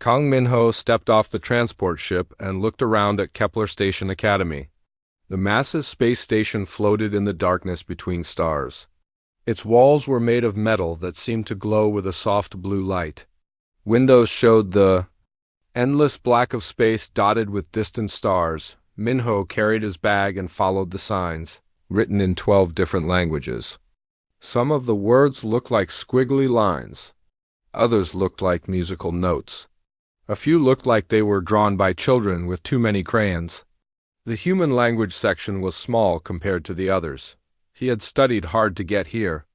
Kang Minho stepped off the transport ship and looked around at Kepler Station Academy. The massive space station floated in the darkness between stars. Its walls were made of metal that seemed to glow with a soft blue light. Windows showed the endless black of space dotted with distant stars. Minho carried his bag and followed the signs, written in 12 different languages. Some of the words looked like squiggly lines. Others looked like musical notes. A few looked like they were drawn by children with too many crayons. The human language section was small compared to the others. He had studied hard to get here.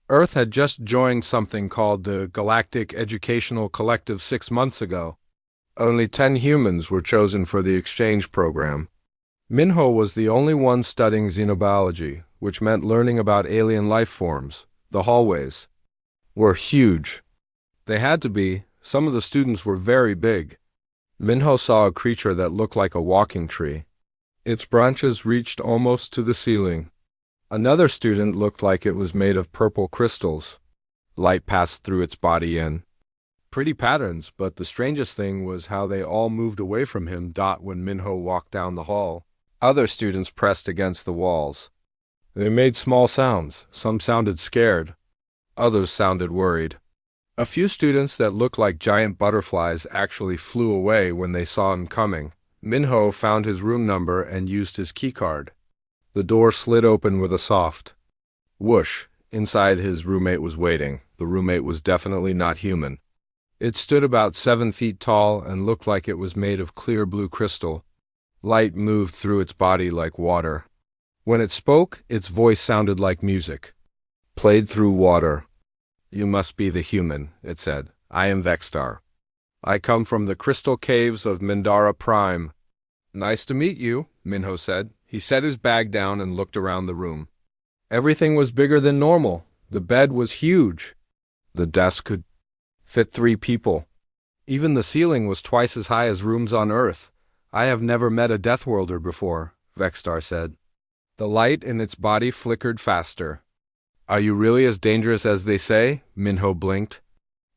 Earth had just joined something called the Galactic Educational Collective 6 months ago. Only 10 humans were chosen for the exchange program. Minho was the only one studying xenobiology, which meant learning about alien life forms. The hallways were huge. They had to be. Some of the students were very big. Minho saw a creature that looked like a walking tree. Its branches reached almost to the ceiling. Another student looked like it was made of purple crystals. Light passed through its body in pretty patterns, but the strangest thing was how they all moved away from him when Minho walked down the hall. Other students pressed against the walls. They made small sounds. Some sounded scared. Others sounded worried. A few students that looked like giant butterflies actually flew away when they saw him coming. Minho found his room number and used his keycard. The door slid open with a soft whoosh. Inside, his roommate was waiting. The roommate was definitely not human. It stood about 7 feet tall and looked like it was made of clear blue crystal. Light moved through its body like water. When it spoke, its voice sounded like music, played through water. "You must be the human," it said. "I am Vextar. I come from the crystal caves of Mindara Prime." "Nice to meet you," Minho said. He set his bag down and looked around the room. Everything was bigger than normal. The bed was huge. The desk could fit 3 people. Even the ceiling was twice as high as rooms on Earth. "I have never met a Deathworlder before," Vextar said. The light in its body flickered faster. "Are you really as dangerous as they say?" Minho blinked.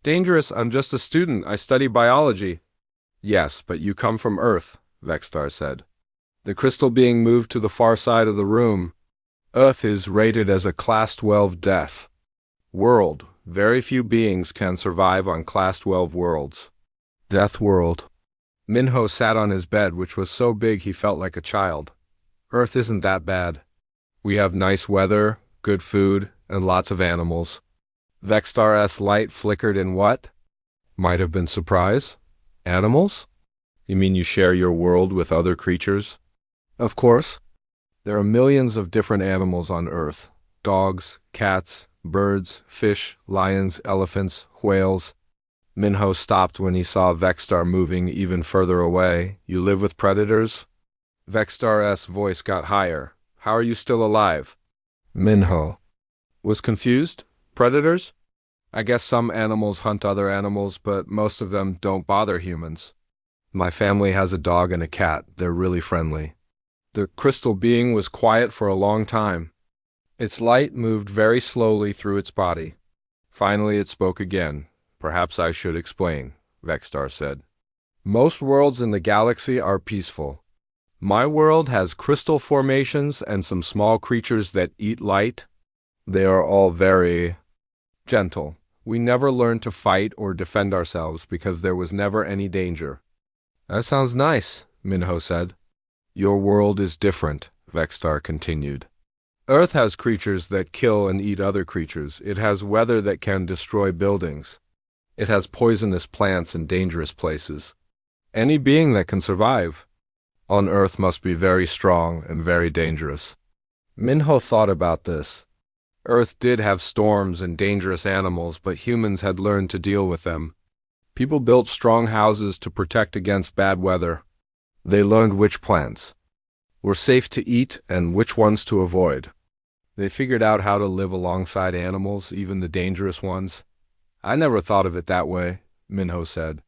"Dangerous? I'm just a student. I study biology." "Yes, but you come from Earth," Vextar said. The crystal being moved to the far side of the room. "Earth is rated as a Class 12 death world. Very few beings can survive on Class 12 worlds. Deathworld." Minho sat on his bed, which was so big he felt like a child. "Earth isn't that bad. We have nice weather, good food, and lots of animals." Vextar's light flickered in what? Might have been surprise. "Animals? You mean you share your world with other creatures?" "Of course. There are millions of different animals on Earth. Dogs, cats, birds, fish, lions, elephants, whales." Minho stopped when he saw Vextar moving even further away. "You live with predators?" Vextar's voice got higher. "How are you still alive?" Minho was confused. "Predators? I guess some animals hunt other animals, but most of them don't bother humans. My family has a dog and a cat. They're really friendly." The crystal being was quiet for a long time. Its light moved very slowly through its body. Finally it spoke again. "Perhaps I should explain," Vextar said. "Most worlds in the galaxy are peaceful. My world has crystal formations and some small creatures that eat light. They are all very gentle. We never learned to fight or defend ourselves because there was never any danger." "That sounds nice," Minho said. "Your world is different," Vextar continued. "Earth has creatures that kill and eat other creatures. It has weather that can destroy buildings. It has poisonous plants in dangerous places. Any being that can survive on Earth must be very strong and very dangerous." Minho thought about this. Earth did have storms and dangerous animals, but humans had learned to deal with them. People built strong houses to protect against bad weather. They learned which plants were safe to eat and which ones to avoid. They figured out how to live alongside animals, even the dangerous ones. "I never thought of it that way," Minho said.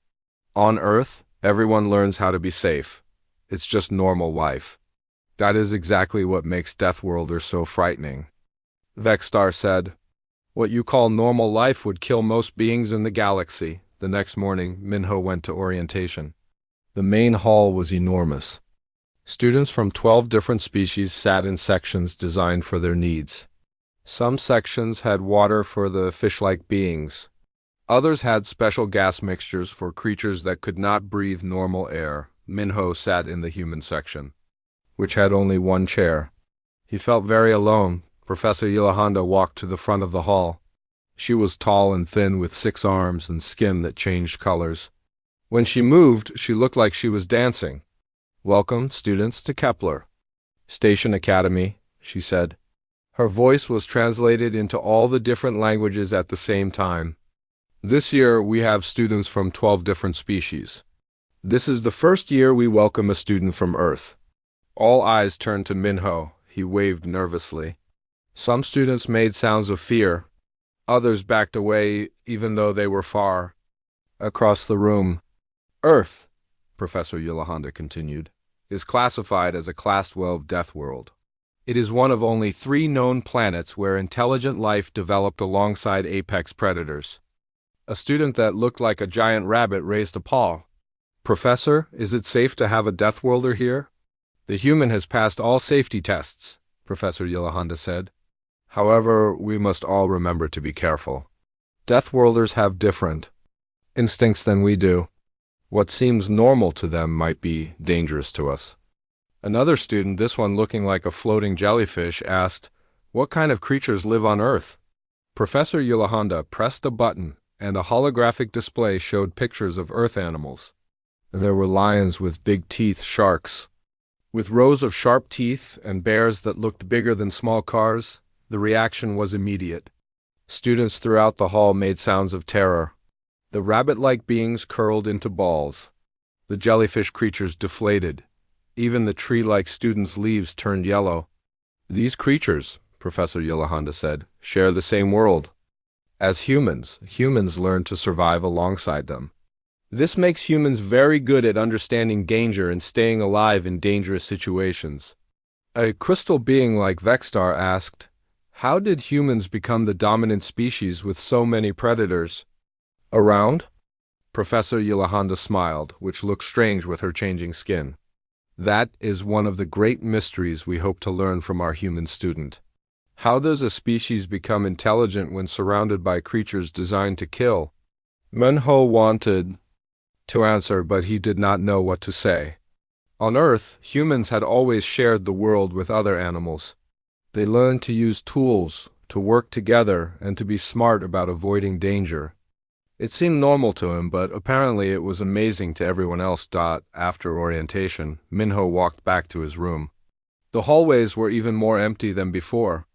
"On Earth, everyone learns how to be safe. It's just normal life. That is exactly what makes Deathworlders so frightening." Vextar said, "What you call normal life would kill most beings in the galaxy. The next morning, Minho went to orientation. The main hall was enormous. Students from 12 different species sat in sections designed for their needs. Some sections had water for the fish-like beings. Others had special gas mixtures for creatures that could not breathe normal air. Minho sat in the human section, which had only one chair. He felt very alone. Professor Yolanda walked to the front of the hall. She was tall and thin with 6 arms and skin that changed colors. When she moved, she looked like she was dancing. "Welcome, students, to Kepler Station Academy," she said. Her voice was translated into all the different languages at the same time. "This year, we have students from 12 different species. This is the first year we welcome a student from Earth." All eyes turned to Minho. He waved nervously. Some students made sounds of fear. Others backed away, even though they were far across the room. "Earth," Professor Yolanda continued, "is classified as a Class 12 deathworld. It is one of only 3 known planets where intelligent life developed alongside apex predators." A student that looked like a giant rabbit raised a paw. "Professor, is it safe to have a deathworlder here?" "The human has passed all safety tests," Professor Yolanda said. "However, we must all remember to be careful. Deathworlders have different instincts than we do. What seems normal to them might be dangerous to us." Another student, this one looking like a floating jellyfish, asked, "What kind of creatures live on Earth?" Professor Yolanda pressed a button, and a holographic display showed pictures of Earth animals. There were lions with big teeth, sharks with rows of sharp teeth, and bears that looked bigger than small cars. The reaction was immediate. Students throughout the hall made sounds of terror. The rabbit-like beings curled into balls. The jellyfish creatures deflated. Even the tree-like students' leaves turned yellow. "These creatures," Professor Yolanda said, "share the same world. As humans learn to survive alongside them. This makes humans very good at understanding danger and staying alive in dangerous situations." A crystal being like Vexstar asked, "How did humans become the dominant species with so many predators around?" Professor Yolanda smiled, which looked strange with her changing skin. "That is one of the great mysteries we hope to learn from our human student. How does a species become intelligent when surrounded by creatures designed to kill?" Minho wanted to answer, but he did not know what to say. On Earth, humans had always shared the world with other animals. They learned to use tools, to work together, and to be smart about avoiding danger. It seemed normal to him, but apparently it was amazing to everyone else. After orientation, Minho walked back to his room. The hallways were even more empty than before.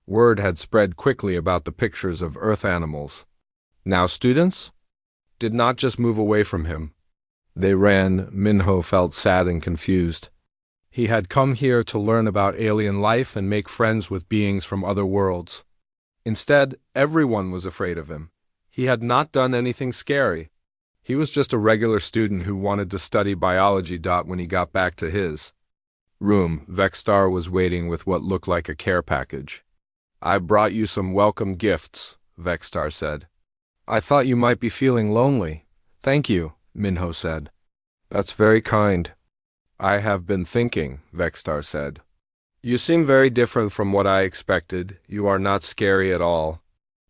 Word had spread quickly about the pictures of Earth animals. Now students did not just move away from him. They ran. Minho felt sad and confused. He had come here to learn about alien life and make friends with beings from other worlds. Instead, everyone was afraid of him. He had not done anything scary. He was just a regular student who wanted to study biology. When he got back to his room, Vexstar was waiting with what looked like a care package. "I brought you some welcome gifts," Vexstar said. "I thought you might be feeling lonely." "Thank you," Minho said. "That's very kind." "I have been thinking," Vexstar said. "You seem very different from what I expected. You are not scary at all."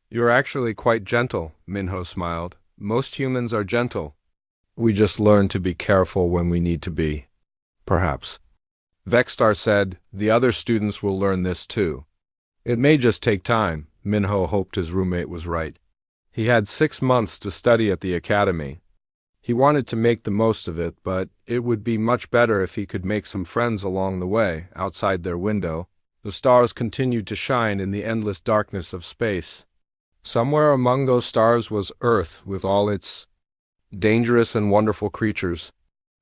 "You're actually quite gentle," Minho smiled. "Most humans are gentle. We just learn to be careful when we need to be." "Perhaps." Vexstar said, "The other students will learn this too. It may just take time." Minho hoped his roommate was right. He had 6 months to study at the academy. He wanted to make the most of it, but it would be much better if he could make some friends along the way. Outside their window, the stars continued to shine in the endless darkness of space. Somewhere among those stars was Earth with all its dangerous and wonderful creatures.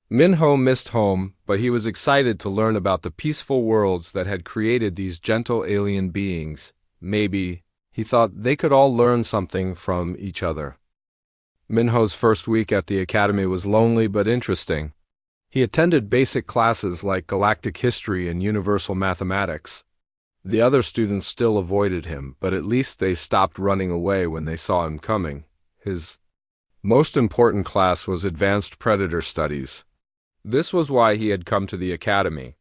Minho missed home, but he was excited to learn about the peaceful worlds that had created these gentle alien beings. Maybe, he thought, they could all learn something from each other. Minho's first week at the academy was lonely but interesting. He attended basic classes like Galactic History and Universal Mathematics. The other students still avoided him, but at least they stopped running away when they saw him coming. His most important class was Advanced Predator Studies. This was why he had come to the academy.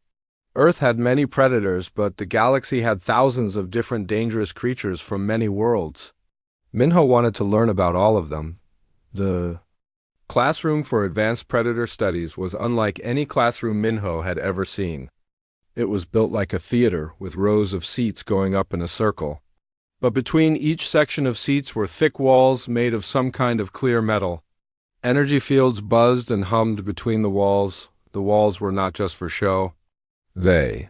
Earth had many predators, but the galaxy had thousands of different dangerous creatures from many worlds. Minho wanted to learn about all of them. The classroom for Advanced Predator Studies was unlike any classroom Minho had ever seen. It was built like a theater, with rows of seats going up in a circle. But between each section of seats were thick walls made of some kind of clear metal. Energy fields buzzed and hummed between the walls. The walls were not just for show. They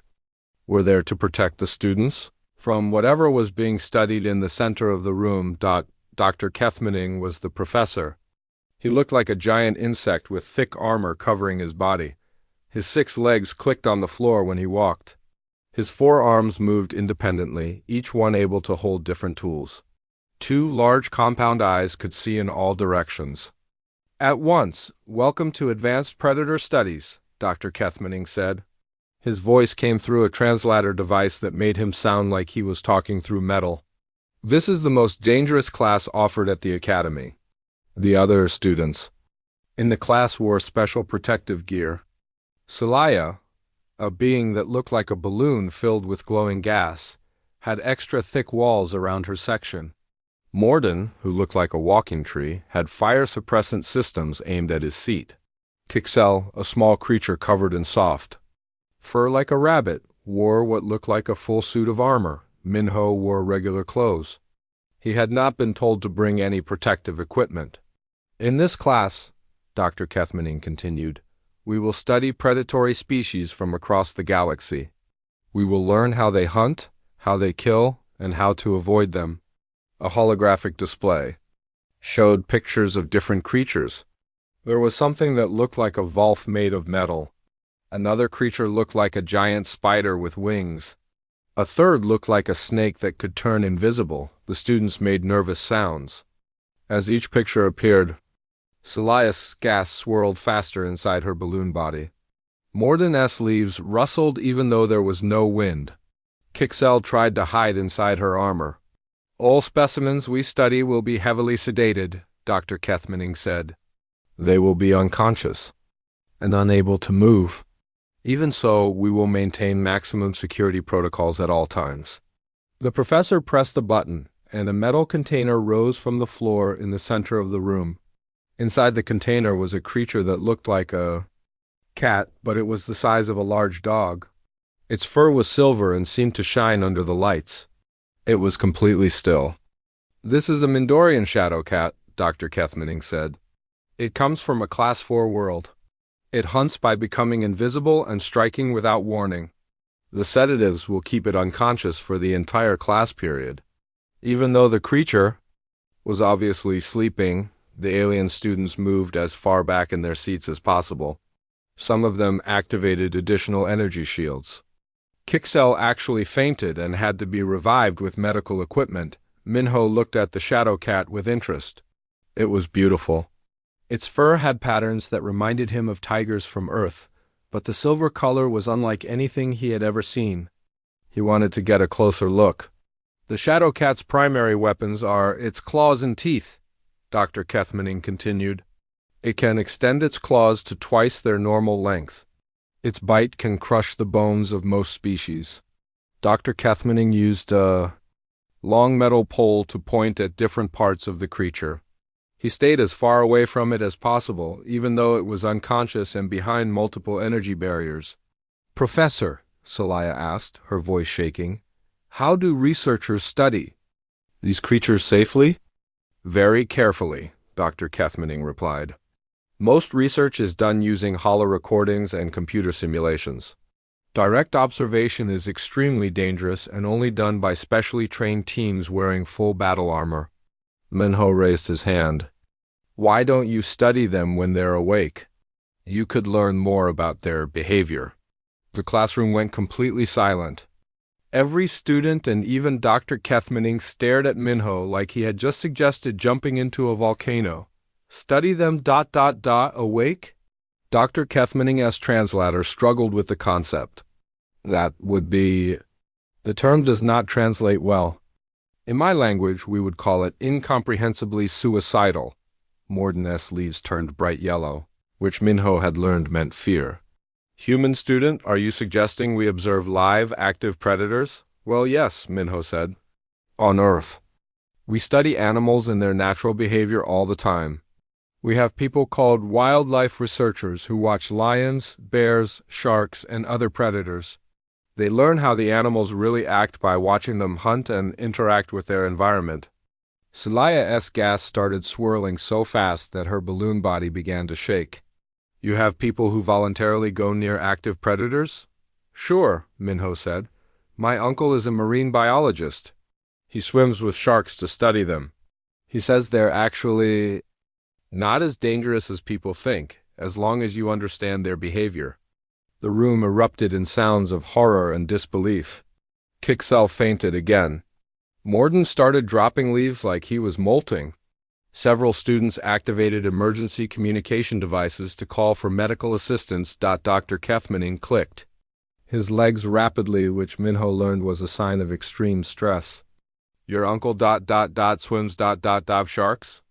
were there to protect the students from whatever was being studied in the center of the room. Dr. Kethmaning was the professor. He looked like a giant insect with thick armor covering his body. His 6 legs clicked on the floor when he walked. His 4 arms moved independently, each one able to hold different tools. 2 large compound eyes could see in all directions. At once, welcome to Advanced Predator Studies, Dr. Kethmaning said. His voice came through a translator device that made him sound like he was talking through metal. This is the most dangerous class offered at the academy. The other students in the class wore special protective gear. Celaya, a being that looked like a balloon filled with glowing gas, had extra thick walls around her section. Morden, who looked like a walking tree, had fire suppressant systems aimed at his seat. Kixel, a small creature covered in soft fur like a rabbit, wore what looked like a full suit of armor. Minho wore regular clothes. He had not been told to bring any protective equipment. In this class, Dr. Kethmaning continued, we will study predatory species from across the galaxy. We will learn how they hunt, how they kill, and how to avoid them. A holographic display showed pictures of different creatures. There was something that looked like a Volf made of metal. Another creature looked like a giant spider with wings. A third looked like a snake that could turn invisible. The students made nervous sounds. As each picture appeared, Celia's gas swirled faster inside her balloon body. Morden's leaves rustled even though there was no wind. Kixel tried to hide inside her armor. All specimens we study will be heavily sedated, Dr. Kethmaning said. They will be unconscious and unable to move. Even so, we will maintain maximum security protocols at all times. The professor pressed a button, and a metal container rose from the floor in the center of the room. Inside the container was a creature that looked like a cat, but it was the size of a large dog. Its fur was silver and seemed to shine under the lights. It was completely still. This is a Mindorian shadow cat, Dr. Kethmaning said. It comes from a Class 4 world. It hunts by becoming invisible and striking without warning. The sedatives will keep it unconscious for the entire class period. Even though the creature was obviously sleeping, the alien students moved as far back in their seats as possible. Some of them activated additional energy shields. Kixel actually fainted and had to be revived with medical equipment. Minho looked at the shadow cat with interest. It was beautiful. Its fur had patterns that reminded him of tigers from Earth, but the silver color was unlike anything he had ever seen. He wanted to get a closer look. The shadow cat's primary weapons are its claws and teeth, Dr. Kethmaning continued. It can extend its claws to twice their normal length. Its bite can crush the bones of most species. Dr. Kethmaning used a long metal pole to point at different parts of the creature. He stayed as far away from it as possible, even though it was unconscious and behind multiple energy barriers. Professor, Celaya asked, her voice shaking, how do researchers study these creatures safely? Very carefully, Dr. Kethmaning replied. Most research is done using holo recordings and computer simulations. Direct observation is extremely dangerous and only done by specially trained teams wearing full battle armor. Minho raised his hand. Why don't you study them when they're awake? You could learn more about their behavior. The classroom went completely silent. Every student and even Dr. Kethmaning stared at Minho like he had just suggested jumping into a volcano. Study them ... awake? Dr. Kethmaning's translator struggled with the concept. That would be... The term does not translate well. In my language, we would call it incomprehensibly suicidal. Morden's leaves turned bright yellow, which Minho had learned meant fear. Human student, are you suggesting we observe live, active predators? Well, yes, Minho said. On Earth. We study animals and their natural behavior all the time. We have people called wildlife researchers who watch lions, bears, sharks, and other predators. They learn how the animals really act by watching them hunt and interact with their environment. Celia's gas started swirling so fast that her balloon body began to shake. You have people who voluntarily go near active predators? Sure, Minho said. My uncle is a marine biologist. He swims with sharks to study them. He says they're actually not as dangerous as people think, as long as you understand their behavior. The room erupted in sounds of horror and disbelief. Kixel fainted again. Morden started dropping leaves like he was molting. Several students activated emergency communication devices to call for medical assistance. Dr. Kethmaning clicked. His legs rapidly, which Minho learned was a sign of extreme stress. Your uncle swims sharks?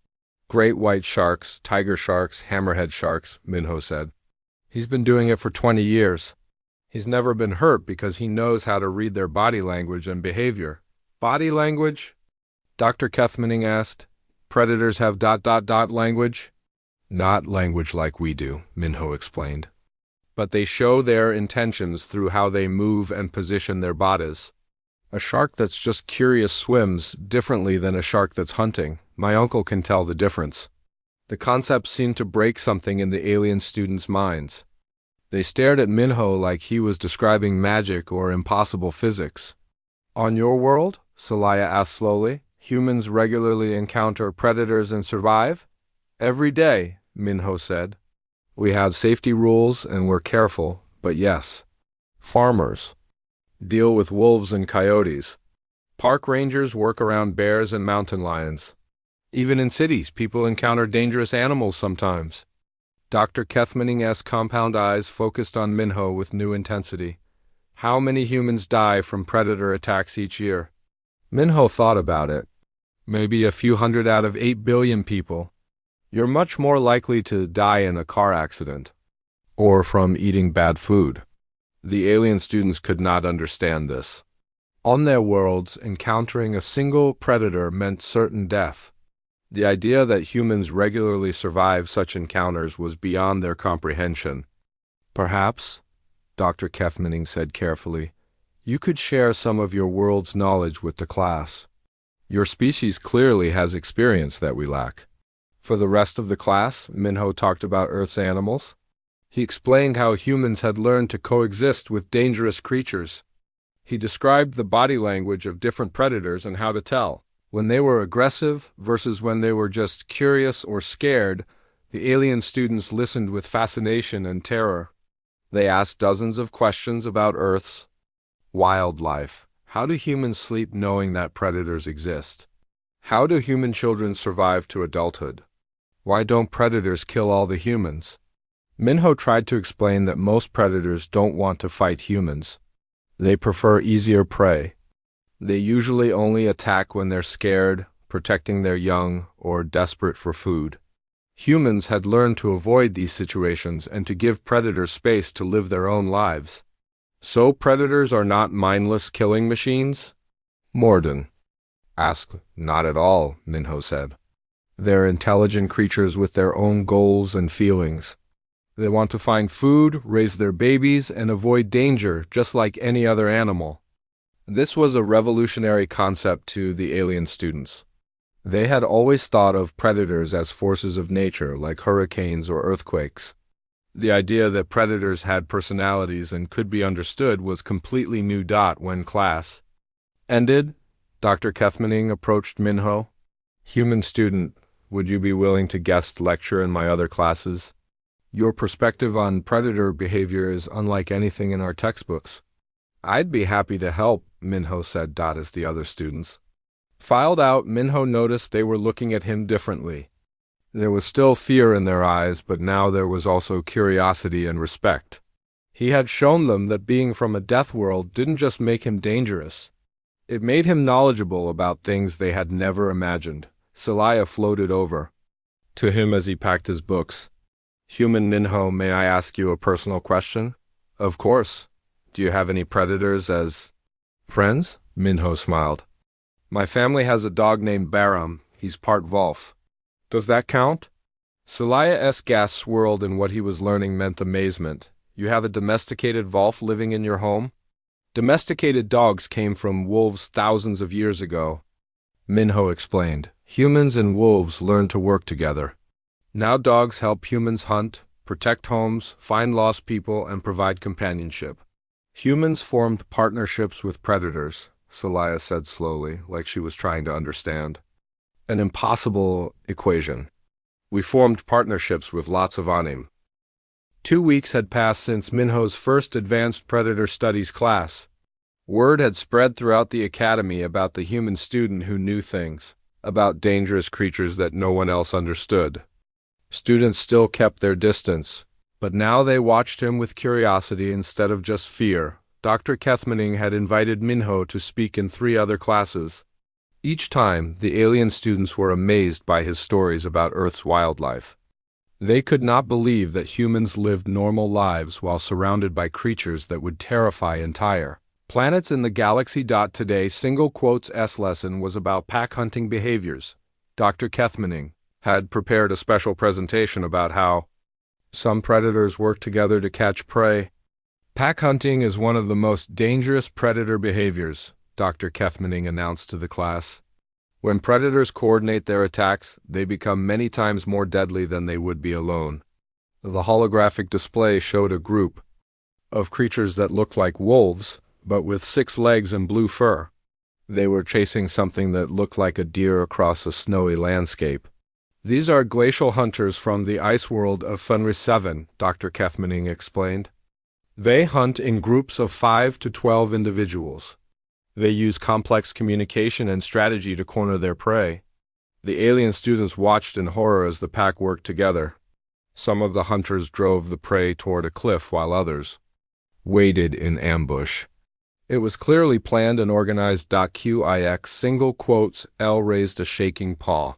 Great white sharks, tiger sharks, hammerhead sharks, Minho said. He's been doing it for 20 years. He's never been hurt because he knows how to read their body language and behavior. Body language? Dr. Kethmaning asked. Predators have language? Not language like we do, Minho explained. But they show their intentions through how they move and position their bodies. A shark that's just curious swims differently than a shark that's hunting. My uncle can tell the difference. The concept seemed to break something in the alien students' minds. They stared at Minho like he was describing magic or impossible physics. On your world? Celia asked slowly. Humans regularly encounter predators and survive? Every day, Minho said. We have safety rules and we're careful, but yes. Farmers deal with wolves and coyotes. Park rangers work around bears and mountain lions. Even in cities, people encounter dangerous animals sometimes. Dr. Kethmaning's compound eyes focused on Minho with new intensity. How many humans die from predator attacks each year? Minho thought about it. Maybe a few hundred out of 8 billion people. You're much more likely to die in a car accident. Or from eating bad food. The alien students could not understand this. On their worlds, encountering a single predator meant certain death. The idea that humans regularly survive such encounters was beyond their comprehension. Perhaps, Dr. Kethmaning said carefully, you could share some of your world's knowledge with the class. Your species clearly has experience that we lack. For the rest of the class, Minho talked about Earth's animals. He explained how humans had learned to coexist with dangerous creatures. He described the body language of different predators and how to tell when they were aggressive versus when they were just curious or scared. The alien students listened with fascination and terror. They asked dozens of questions about Earth's wildlife. How do humans sleep knowing that predators exist? How do human children survive to adulthood? Why don't predators kill all the humans? Minho tried to explain that most predators don't want to fight humans. They prefer easier prey. They usually only attack when they're scared, protecting their young, or desperate for food. Humans had learned to avoid these situations and to give predators space to live their own lives. So predators are not mindless killing machines? Morden asked. Not at all, Minho said. They're intelligent creatures with their own goals and feelings. They want to find food, raise their babies, and avoid danger just like any other animal. This was a revolutionary concept to the alien students. They had always thought of predators as forces of nature like hurricanes or earthquakes. The idea that predators had personalities and could be understood was completely new. When class ended, Dr. Kethmaning approached Minho. Human student, would you be willing to guest lecture in my other classes? Your perspective on predator behavior is unlike anything in our textbooks. I'd be happy to help, Minho said. As the other students filed out, Minho noticed they were looking at him differently. There was still fear in their eyes, but now there was also curiosity and respect. He had shown them that being from a deathworld didn't just make him dangerous. It made him knowledgeable about things they had never imagined. Celia floated over. to him as he packed his books. Human Minho, may I ask you a personal question? Of course. Do you have any predators as friends? Minho smiled. My family has a dog named Baram. He's part Wolf. Does that count? Celia's gas swirled, and what he was learning meant amazement. You have a domesticated Wolf living in your home? Domesticated dogs came from wolves thousands of years ago. Minho explained. Humans and wolves learned to work together. Now dogs help humans hunt, protect homes, find lost people, and provide companionship. Humans formed partnerships with predators, Celia said slowly, like she was trying to understand. An impossible equation. We formed partnerships with lots of anim. 2 weeks had passed since Minho's first Advanced Predator Studies class. Word had spread throughout the academy about the human student who knew things, about dangerous creatures that no one else understood. Students still kept their distance, but now they watched him with curiosity instead of just fear. Dr. Kethmaning had invited Minho to speak in 3 other classes. Each time, the alien students were amazed by his stories about Earth's wildlife. They could not believe that humans lived normal lives while surrounded by creatures that would terrify entire planets in the galaxy. Today's S lesson was about pack hunting behaviors. Dr. Kethmaning had prepared a special presentation about how some predators work together to catch prey. Pack hunting is one of the most dangerous predator behaviors, Dr. Kethmaning announced to the class. When predators coordinate their attacks, they become many times more deadly than they would be alone. The holographic display showed a group of creatures that looked like wolves, but with 6 legs and blue fur. They were chasing something that looked like a deer across a snowy landscape. These are glacial hunters from the ice world of Fenris 7, Dr. Kethmaning explained. They hunt in groups of 5 to 12 individuals. They use complex communication and strategy to corner their prey. The alien students watched in horror as the pack worked together. Some of the hunters drove the prey toward a cliff while others waited in ambush. It was clearly planned and organized. L raised a shaking paw.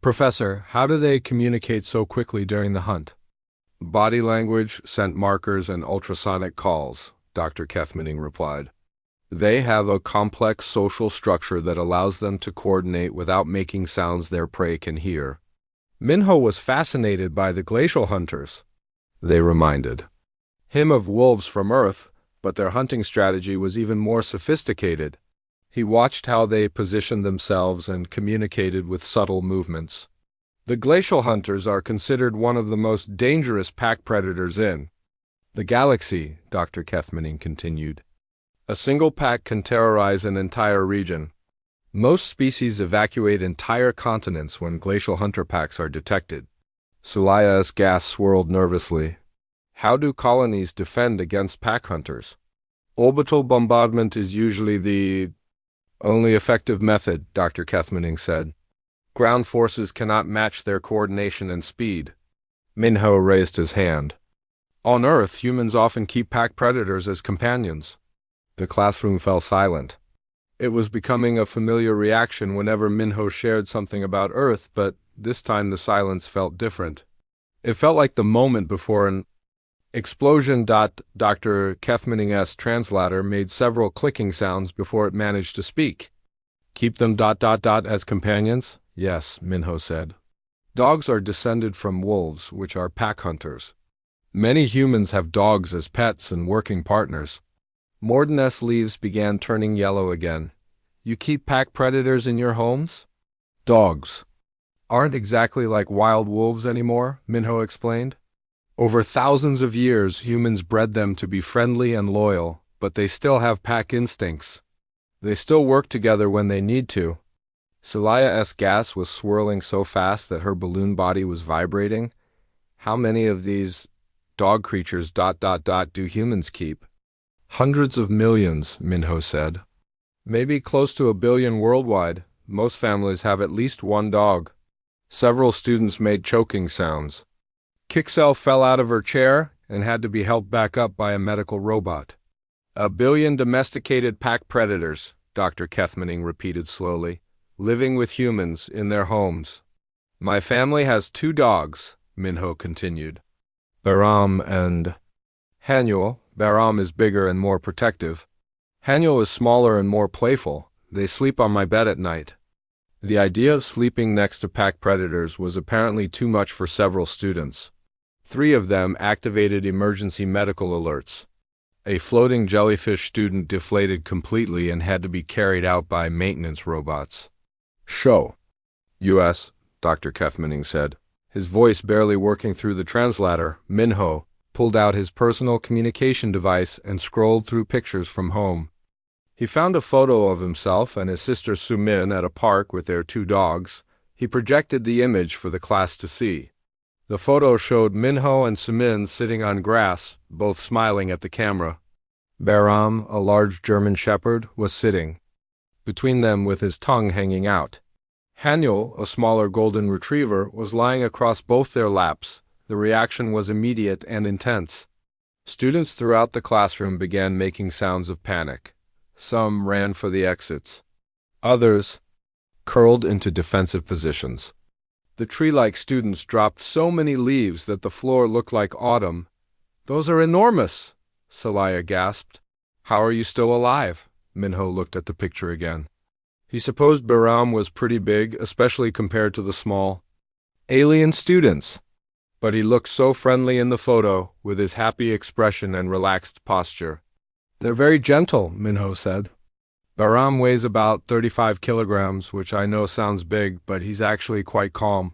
Professor, how do they communicate so quickly during the hunt? Body language, scent markers, and ultrasonic calls, Dr. Kethmaning replied. They have a complex social structure that allows them to coordinate without making sounds their prey can hear. Minho was fascinated by the glacial hunters, they reminded him of wolves from Earth, but their hunting strategy was even more sophisticated. He watched how they positioned themselves and communicated with subtle movements. The glacial hunters are considered one of the most dangerous pack predators in the galaxy, Dr. Kethmaning continued. A single pack can terrorize an entire region. Most species evacuate entire continents when glacial hunter packs are detected. Celia's gas swirled nervously. How do colonies defend against pack hunters? Orbital bombardment is usually the only effective method, Dr. Kethmaning said. Ground forces cannot match their coordination and speed. Minho raised his hand. On Earth, humans often keep pack predators as companions. The classroom fell silent. It was becoming a familiar reaction whenever Minho shared something about Earth, but this time the silence felt different. It felt like the moment before an explosion. Dr. Kethmaning's translator made several clicking sounds before it managed to speak. Keep them as companions? Yes, Minho said. Dogs are descended from wolves, which are pack hunters. Many humans have dogs as pets and working partners. Morden's leaves began turning yellow again. You keep pack predators in your homes? Dogs aren't exactly like wild wolves anymore, Minho explained. Over thousands of years, humans bred them to be friendly and loyal, but they still have pack instincts. They still work together when they need to. Celia's gas was swirling so fast that her balloon body was vibrating. How many of these dog creatures do humans keep? Hundreds of millions, Minho said. Maybe close to 1 billion worldwide. Most families have at least one dog. Several students made choking sounds. Kixel fell out of her chair and had to be helped back up by a medical robot. 1 billion domesticated pack predators, Dr. Kethmaning repeated slowly, living with humans in their homes. My family has 2 dogs, Minho continued. Bahram and Haniel. Bahram is bigger and more protective. Haniel is smaller and more playful. They sleep on my bed at night. The idea of sleeping next to pack predators was apparently too much for several students. 3 of them activated emergency medical alerts. A floating jellyfish student deflated completely and had to be carried out by maintenance robots. Show. U.S., Dr. Kethmaning said. His voice barely working through the translator. Minho pulled out his personal communication device and scrolled through pictures from home. He found a photo of himself and his sister Sumin at a park with their 2 dogs. He projected the image for the class to see. The photo showed Minho and Sumin sitting on grass, both smiling at the camera. Bahram, a large German shepherd, was sitting between them with his tongue hanging out. Haniel, a smaller golden retriever, was lying across both their laps. The reaction was immediate and intense. Students throughout the classroom began making sounds of panic. Some ran for the exits. Others curled into defensive positions. The tree-like students dropped so many leaves that the floor looked like autumn. "Those are enormous," Celaya gasped. "How are you still alive?" Minho looked at the picture again. He supposed Bahram was pretty big, especially compared to the small alien students. But he looked so friendly in the photo, with his happy expression and relaxed posture. "They're very gentle," Minho said. "Bahram weighs about 35 kilograms, which I know sounds big, but he's actually quite calm.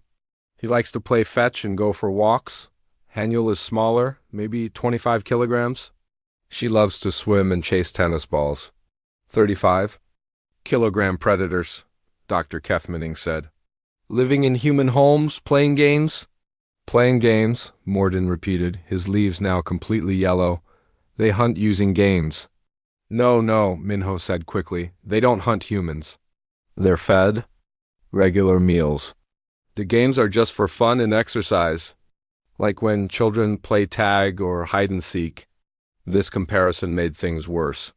He likes to play fetch and go for walks. Haniel is smaller, maybe 25 kilograms. She loves to swim and chase tennis balls." 35 kilogram predators, Dr. Kethmaning said. "Living in human homes, playing games?" "Playing games," Morden repeated, his leaves now completely yellow. "They hunt using games." No, Minho said quickly. "They don't hunt humans. They're fed regular meals. The games are just for fun and exercise, like when children play tag or hide and seek." This comparison made things worse.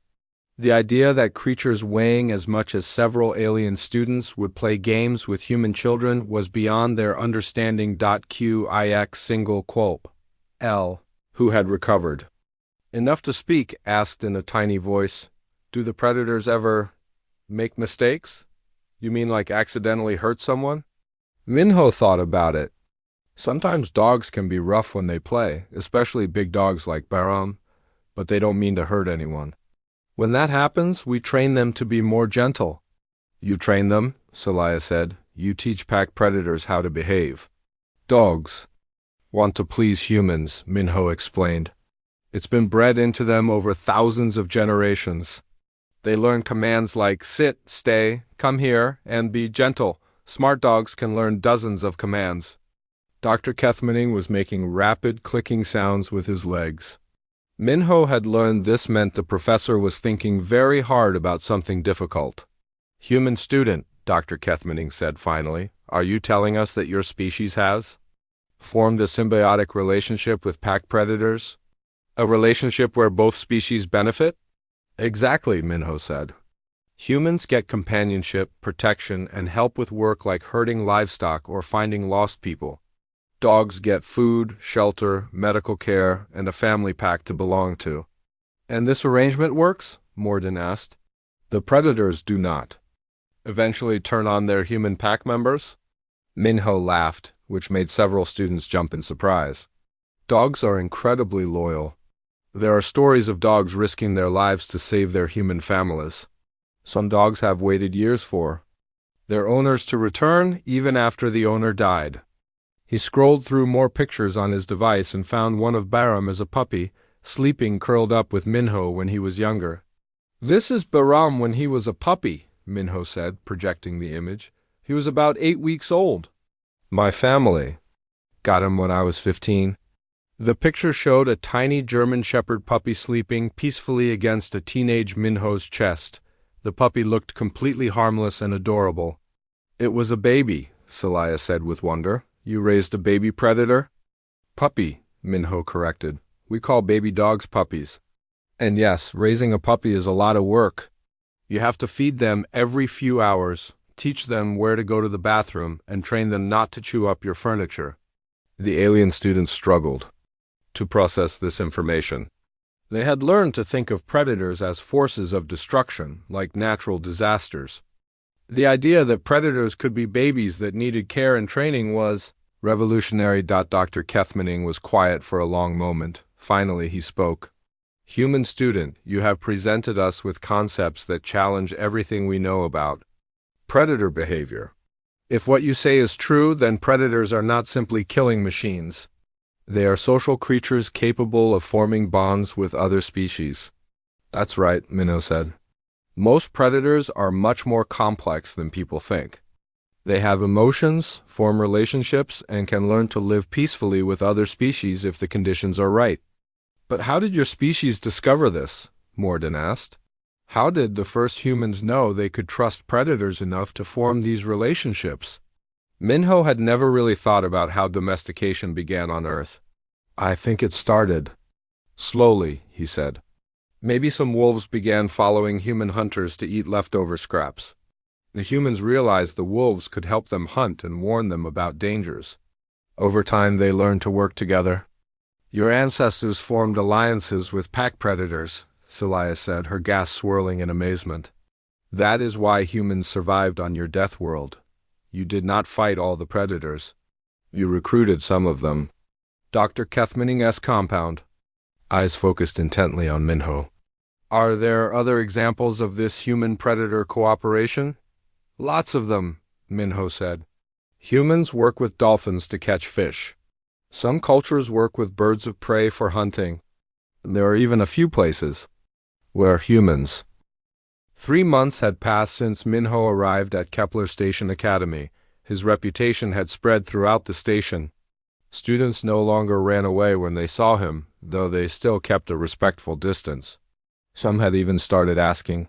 The idea that creatures weighing as much as several alien students would play games with human children was beyond their understanding. Qix single quote. L, who had recovered enough to speak, asked in a tiny voice, "Do the predators ever make mistakes? You mean like accidentally hurt someone?" Minho thought about it. "Sometimes dogs can be rough when they play, especially big dogs like Bahram, but they don't mean to hurt anyone. When that happens, we train them to be more gentle." "You train them," Celaya said. "You teach pack predators how to behave." "Dogs want to please humans," Minho explained. "It's been bred into them over thousands of generations. They learn commands like sit, stay, come here, and be gentle. Smart dogs can learn dozens of commands." Dr. Kethmaning was making rapid clicking sounds with his legs. Minho had learned this meant the professor was thinking very hard about something difficult. "Human student," Dr. Kethmaning said finally, "are you telling us that your species has formed a symbiotic relationship with pack predators? A relationship where both species benefit?" "Exactly," Minho said. "Humans get companionship, protection, and help with work like herding livestock or finding lost people. Dogs get food, shelter, medical care, and a family pack to belong to." "And this arrangement works?" Morden asked. "The predators do not eventually turn on their human pack members?" Minho laughed, which made several students jump in surprise. "Dogs are incredibly loyal. There are stories of dogs risking their lives to save their human families. Some dogs have waited years for their owners to return, even after the owner died." He scrolled through more pictures on his device and found one of Bahram as a puppy, sleeping curled up with Minho when he was younger. "This is Bahram when he was a puppy," Minho said, projecting the image. "He was about 8 weeks old. My family got him when I was 15. The picture showed a tiny German Shepherd puppy sleeping peacefully against a teenage Minho's chest. The puppy looked completely harmless and adorable. "It was a baby," Celaya said with wonder. "You raised a baby predator?" "Puppy," Minho corrected. "We call baby dogs puppies. And yes, raising a puppy is a lot of work. You have to feed them every few hours, teach them where to go to the bathroom, and train them not to chew up your furniture. The alien students struggled to process this information. They had learned to think of predators as forces of destruction, like natural disasters. The idea that predators could be babies that needed care and training was revolutionary. Dr. Kethmaning was quiet for a long moment. Finally, he spoke. Human student, you have presented us with concepts that challenge everything we know about predator behavior. If what you say is true, then predators are not simply killing machines. They are social creatures capable of forming bonds with other species. That's right, Minho said. Most predators are much more complex than people think. They have emotions, form relationships, and can learn to live peacefully with other species if the conditions are right. But how did your species discover this? Morden asked. How did the first humans know they could trust predators enough to form these relationships? Minho had never really thought about how domestication began on Earth. I think it started slowly, he said. Maybe some wolves began following human hunters to eat leftover scraps. The humans realized the wolves could help them hunt and warn them about dangers. Over time, they learned to work together. Your ancestors formed alliances with pack predators, Celia said, her gas swirling in amazement. That is why humans survived on your death world. You did not fight all the predators. You recruited some of them. Dr. Kethmaning's compound. Eyes focused intently on Minho. Are there other examples of this human-predator cooperation? Lots of them, Minho said. Humans work with dolphins to catch fish. Some cultures work with birds of prey for hunting. There are even a few places where humans. 3 months had passed since Minho arrived at Kepler Station Academy. His reputation had spread throughout the station. Students no longer ran away when they saw him, though they still kept a respectful distance. Some had even started asking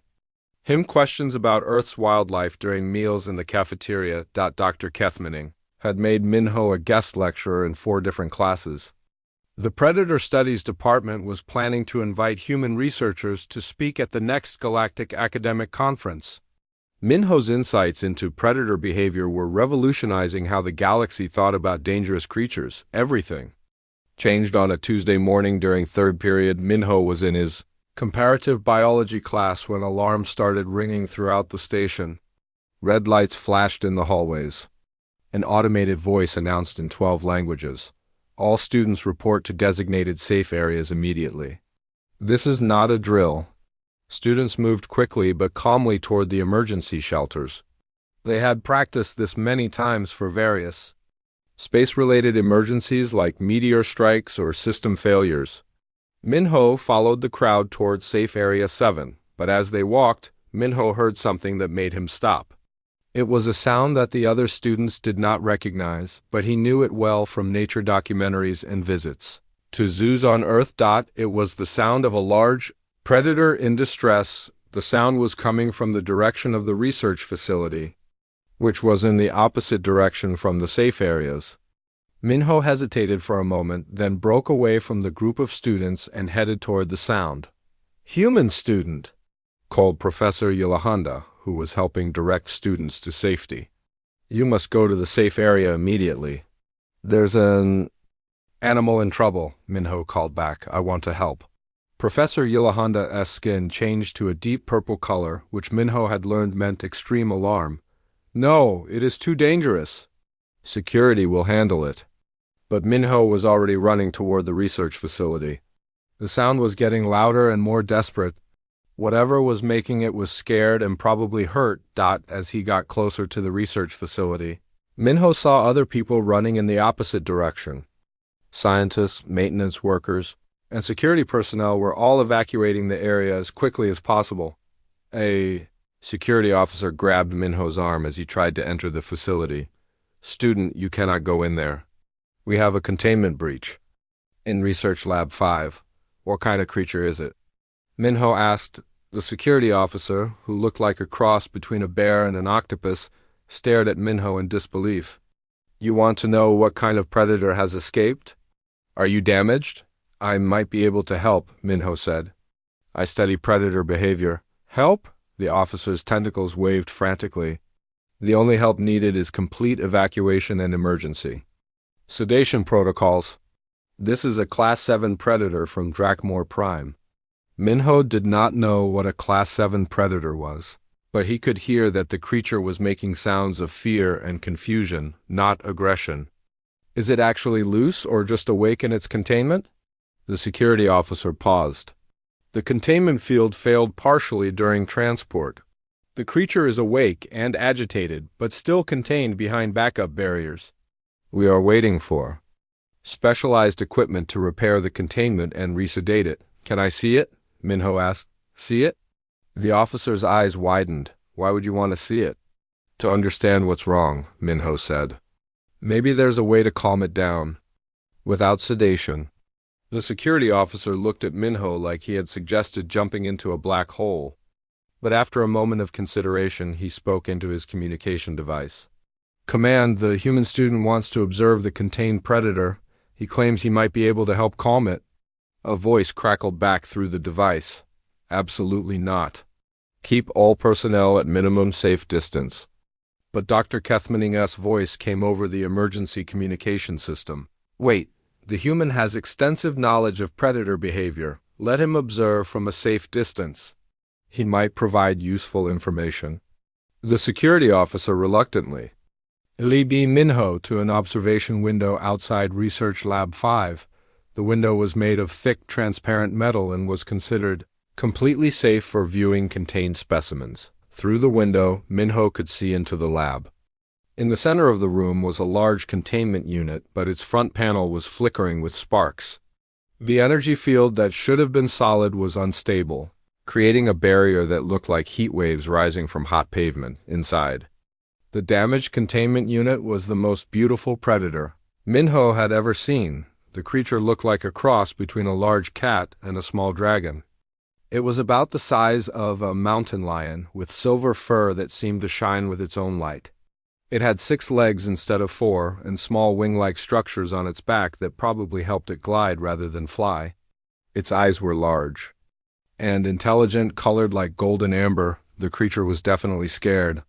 him questions about Earth's wildlife during meals in the cafeteria. Dr. Kethmaning had made Minho a guest lecturer in 4 different classes. The Predator Studies Department was planning to invite human researchers to speak at the next Galactic Academic Conference. Minho's insights into predator behavior were revolutionizing how the galaxy thought about dangerous creatures. Everything changed on a Tuesday morning during 3rd period. Minho was in his comparative biology class when alarms started ringing throughout the station. Red lights flashed in the hallways. An automated voice announced in 12 languages. All students report to designated safe areas immediately. This is not a drill. Students moved quickly but calmly toward the emergency shelters. They had practiced this many times for various space-related emergencies like meteor strikes or system failures. Minho followed the crowd toward Safe Area 7, but as they walked, Minho heard something that made him stop. It was a sound that the other students did not recognize, but he knew it well from nature documentaries and visits to zoos on Earth. It was the sound of a large predator in distress. The sound was coming from the direction of the research facility, which was in the opposite direction from the safe areas. Minho hesitated for a moment, then broke away from the group of students and headed toward the sound. Human student, called Professor Yolanda, who was helping direct students to safety. You must go to the safe area immediately. There's an animal in trouble, Minho called back. I want to help. Professor Yolanda's skin changed to a deep purple color, which Minho had learned meant extreme alarm. No, it is too dangerous. Security will handle it. But Minho was already running toward the research facility. The sound was getting louder and more desperate. Whatever was making it was scared and probably hurt. As he got closer to the research facility, Minho saw other people running in the opposite direction. Scientists, maintenance workers, and security personnel were all evacuating the area as quickly as possible. A security officer grabbed Minho's arm as he tried to enter the facility. Student, you cannot go in there. We have a containment breach. In Research Lab 5. What kind of creature is it? Minho asked. The security officer, who looked like a cross between a bear and an octopus, stared at Minho in disbelief. You want to know what kind of predator has escaped? Are you damaged? I might be able to help, Minho said. I study predator behavior. Help? The officer's tentacles waved frantically. The only help needed is complete evacuation and emergency. Sedation protocols. This is a Class 7 predator from Drakmor Prime. Minho did not know what a Class 7 predator was, but he could hear that the creature was making sounds of fear and confusion, not aggression. Is it actually loose or just awake in its containment? The security officer paused. The containment field failed partially during transport. The creature is awake and agitated, but still contained behind backup barriers. We are waiting for specialized equipment to repair the containment and resedate it. Can I see it? Minho asked. See it? The officer's eyes widened. Why would you want to see it? To understand what's wrong, Minho said. Maybe there's a way to calm it down. Without sedation. The security officer looked at Minho like he had suggested jumping into a black hole. But after a moment of consideration, he spoke into his communication device. Command, the human student wants to observe the contained predator. He claims he might be able to help calm it. A voice crackled back through the device. Absolutely not. Keep all personnel at minimum safe distance. But Dr. Kethmaning's voice came over the emergency communication system. Wait, the human has extensive knowledge of predator behavior. Let him observe from a safe distance. He might provide useful information. The security officer reluctantly. Lead Minho to an observation window outside Research Lab 5. The window was made of thick, transparent metal and was considered completely safe for viewing contained specimens. Through the window, Minho could see into the lab. In the center of the room was a large containment unit, but its front panel was flickering with sparks. The energy field that should have been solid was unstable, creating a barrier that looked like heat waves rising from hot pavement inside. The damaged containment unit was the most beautiful predator Minho had ever seen. The creature looked like a cross between a large cat and a small dragon. It was about the size of a mountain lion, with silver fur that seemed to shine with its own light. It had 6 legs instead of 4, and small wing-like structures on its back that probably helped it glide rather than fly. Its eyes were large and intelligent, colored like golden amber. The creature was definitely scared.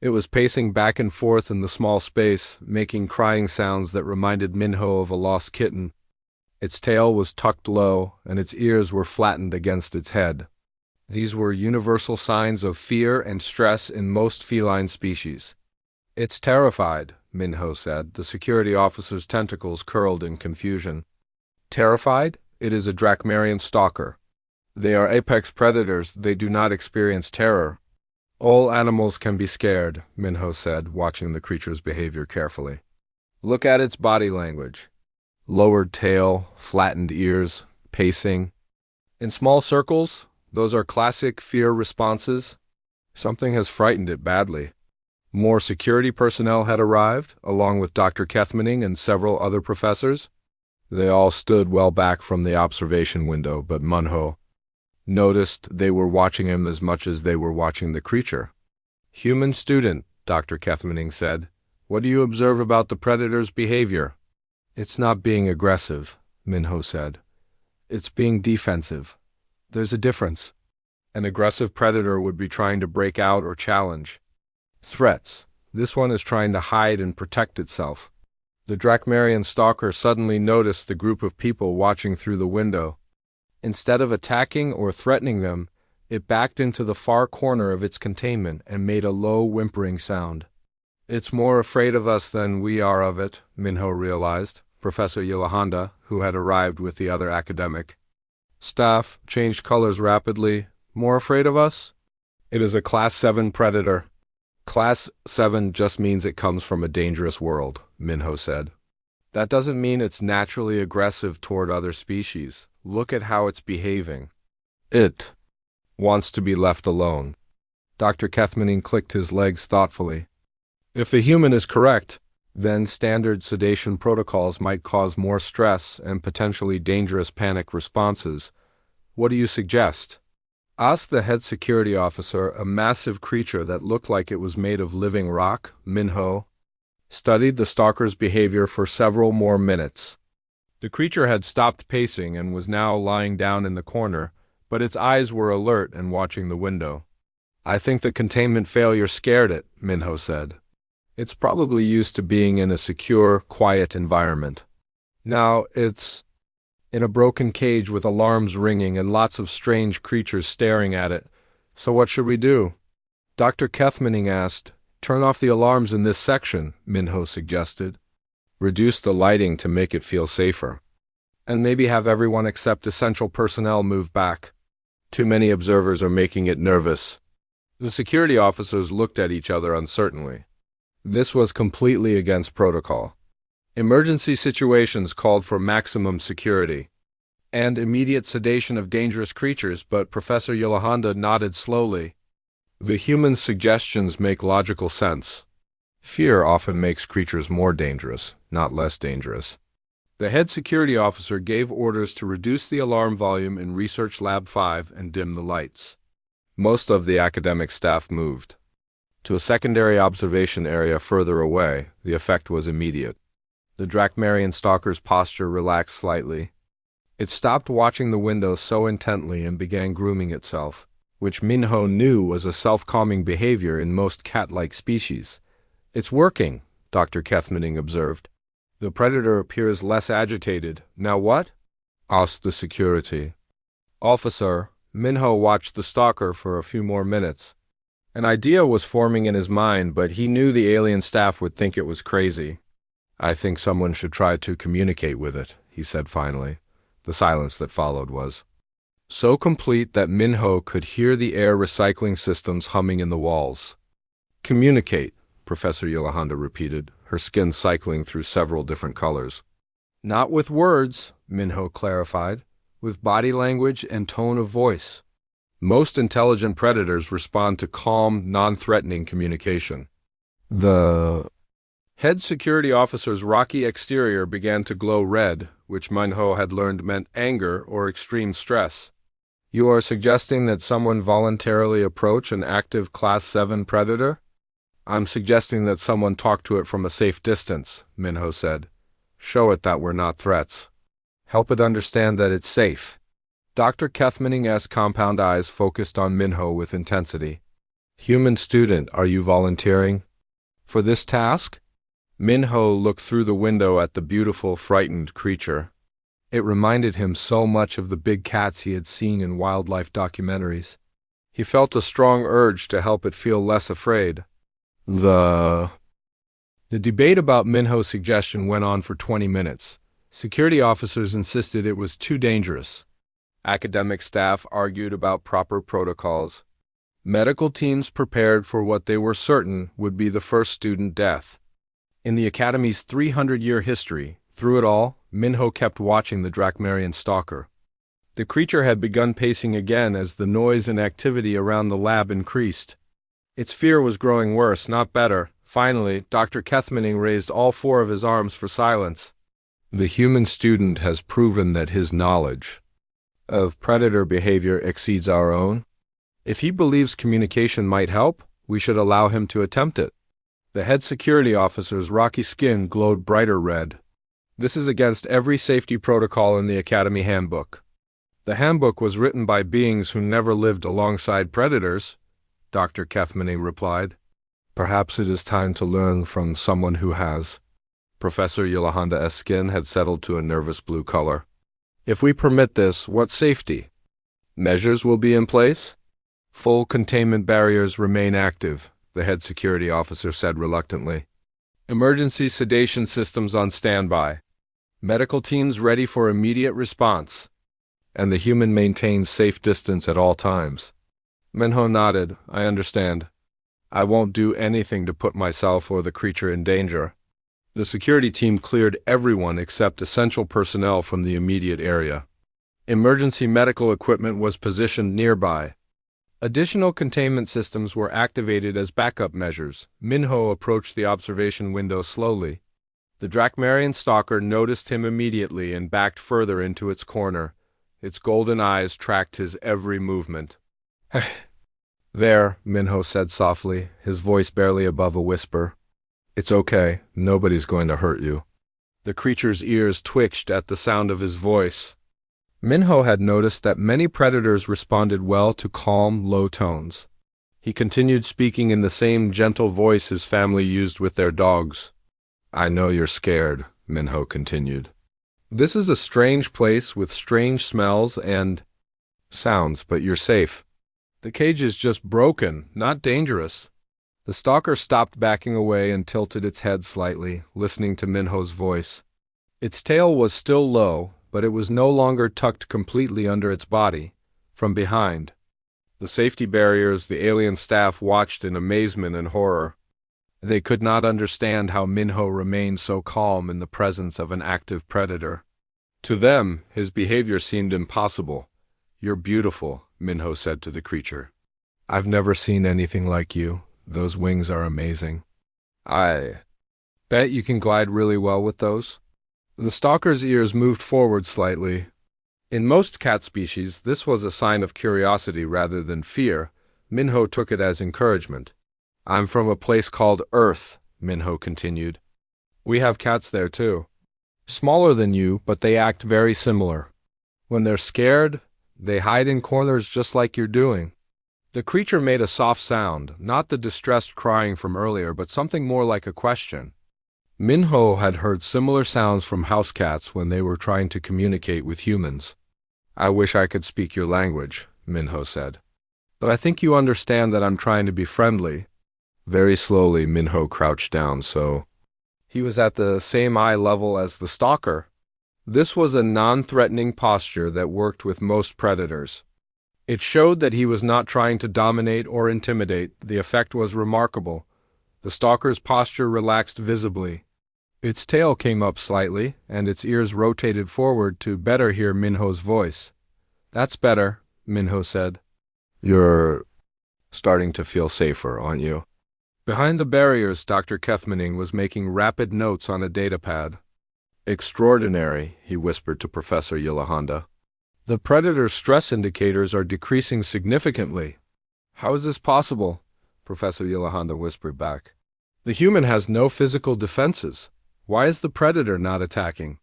It was pacing back and forth in the small space, making crying sounds that reminded Minho of a lost kitten. Its tail was tucked low, and its ears were flattened against its head. These were universal signs of fear and stress in most feline species. It's terrified, Minho said. The security officer's tentacles curled in confusion. Terrified? It is a Drakmarian stalker. They are apex predators. They do not experience terror. All animals can be scared, Minho said, watching the creature's behavior carefully. Look at its body language. Lowered tail, flattened ears, pacing. In small circles, those are classic fear responses. Something has frightened it badly. More security personnel had arrived, along with Dr. Kethmaning and several other professors. They all stood well back from the observation window, but Minho noticed they were watching him as much as they were watching the creature. Human student, Dr. Kethmaning said. What do you observe about the predator's behavior? It's not being aggressive, Minho said. It's being defensive. There's a difference. An aggressive predator would be trying to break out or challenge. Threats. This one is trying to hide and protect itself. The Drakmarian stalker suddenly noticed the group of people watching through the window. Instead of attacking or threatening them, it backed into the far corner of its containment and made a low whimpering sound. It's more afraid of us than we are of it, Minho realized. Professor Yilahanda, who had arrived with the other academic staff, changed colors rapidly. More afraid of us? It is a Class 7 predator. Class 7 just means it comes from a dangerous world, Minho said. That doesn't mean it's naturally aggressive toward other species. Look at how it's behaving. It wants to be left alone. Dr. Kethmaning clicked his legs thoughtfully. If the human is correct, then standard sedation protocols might cause more stress and potentially dangerous panic responses. What do you suggest? Asked the head security officer, a massive creature that looked like it was made of living rock. Minho studied the stalker's behavior for several more minutes. The creature had stopped pacing and was now lying down in the corner, but its eyes were alert and watching the window. I think the containment failure scared it, Minho said. It's probably used to being in a secure, quiet environment. Now it's in a broken cage with alarms ringing and lots of strange creatures staring at it. So what should we do? Dr. Kethmaning asked. Turn off the alarms in this section, Minho suggested. Reduce the lighting to make it feel safer. And maybe have everyone except essential personnel move back. Too many observers are making it nervous. The security officers looked at each other uncertainly. This was completely against protocol. Emergency situations called for maximum security and immediate sedation of dangerous creatures, but Professor Yolanda nodded slowly. The human suggestions make logical sense. Fear often makes creatures more dangerous, not less dangerous. The head security officer gave orders to reduce the alarm volume in Research Lab 5 and dim the lights. Most of the academic staff moved. To a secondary observation area further away, the effect was immediate. The Drakmarian stalker's posture relaxed slightly. It stopped watching the window so intently and began grooming itself, which Minho knew was a self-calming behavior in most cat-like species. It's working, Dr. Kethmaning observed. The predator appears less agitated. Now what? Asked the security officer. Minho watched the stalker for a few more minutes. An idea was forming in his mind, but he knew the alien staff would think it was crazy. I think someone should try to communicate with it, he said finally. The silence that followed was so complete that Minho could hear the air recycling systems humming in the walls. Communicate, Professor Yolanda repeated, her skin cycling through several different colors. Not with words, Minho clarified, with body language and tone of voice. Most intelligent predators respond to calm, non-threatening communication. The head security officer's rocky exterior began to glow red, which Minho had learned meant anger or extreme stress. You are suggesting that someone voluntarily approach an active Class 7 predator? I'm suggesting that someone talk to it from a safe distance, Minho said. Show it that we're not threats. Help it understand that it's safe. Dr. Kethmaning's compound eyes focused on Minho with intensity. Human student, are you volunteering for this task? Minho looked through the window at the beautiful, frightened creature. It reminded him so much of the big cats he had seen in wildlife documentaries. He felt a strong urge to help it feel less afraid. The debate about Minho's suggestion went on for 20 minutes. Security officers insisted it was too dangerous. Academic staff argued about proper protocols. Medical teams prepared for what they were certain would be the first student death. In the Academy's 300-year history, through it all, Minho kept watching the Drakmarian stalker. The creature had begun pacing again as the noise and activity around the lab increased. Its fear was growing worse, not better. Finally, Dr. Kethmaning raised all four of his arms for silence. The human student has proven that his knowledge of predator behavior exceeds our own. If he believes communication might help, we should allow him to attempt it. The head security officer's rocky skin glowed brighter red. This is against every safety protocol in the Academy handbook. The handbook was written by beings who never lived alongside predators, Dr. Kethmaning replied. Perhaps it is time to learn from someone who has. Professor Yolanda's skin had settled to a nervous blue color. If we permit this, what safety measures will be in place? Full containment barriers remain active, the head security officer said reluctantly. Emergency sedation systems on standby. Medical teams ready for immediate response. And the human maintains safe distance at all times. Minho nodded. I understand. I won't do anything to put myself or the creature in danger. The security team cleared everyone except essential personnel from the immediate area. Emergency medical equipment was positioned nearby. Additional containment systems were activated as backup measures. Minho approached the observation window slowly. The Drakmarian stalker noticed him immediately and backed further into its corner. Its golden eyes tracked his every movement. There, Minho said softly, his voice barely above a whisper. It's okay. Nobody's going to hurt you. The creature's ears twitched at the sound of his voice. Minho had noticed that many predators responded well to calm, low tones. He continued speaking in the same gentle voice his family used with their dogs. I know you're scared, Minho continued. This is a strange place with strange smells and sounds, but you're safe. The cage is just broken, not dangerous. The stalker stopped backing away and tilted its head slightly, listening to Minho's voice. Its tail was still low, but it was no longer tucked completely under its body, from behind. The safety barriers, the alien staff watched in amazement and horror. They could not understand how Minho remained so calm in the presence of an active predator. To them, his behavior seemed impossible. You're beautiful, Minho said to the creature. I've never seen anything like you. Those wings are amazing. I bet you can glide really well with those. The stalker's ears moved forward slightly. In most cat species, this was a sign of curiosity rather than fear. Minho took it as encouragement. I'm from a place called Earth, Minho continued. We have cats there too. Smaller than you, but they act very similar. When they're scared, they hide in corners just like you're doing. The creature made a soft sound, not the distressed crying from earlier, but something more like a question. Minho had heard similar sounds from house cats when they were trying to communicate with humans. I wish I could speak your language, Minho said. But I think you understand that I'm trying to be friendly. Very slowly, Minho crouched down so he was at the same eye level as the stalker. This was a non-threatening posture that worked with most predators. It showed that he was not trying to dominate or intimidate. The effect was remarkable. The stalker's posture relaxed visibly. Its tail came up slightly, and its ears rotated forward to better hear Minho's voice. That's better, Minho said. You're starting to feel safer, aren't you? Behind the barriers, Dr. Kethmaning was making rapid notes on a datapad. Extraordinary, he whispered to Professor Yilahanda. The predator's stress indicators are decreasing significantly. How is this possible? Professor Yilahanda whispered back. The human has no physical defenses. Why is the predator not attacking?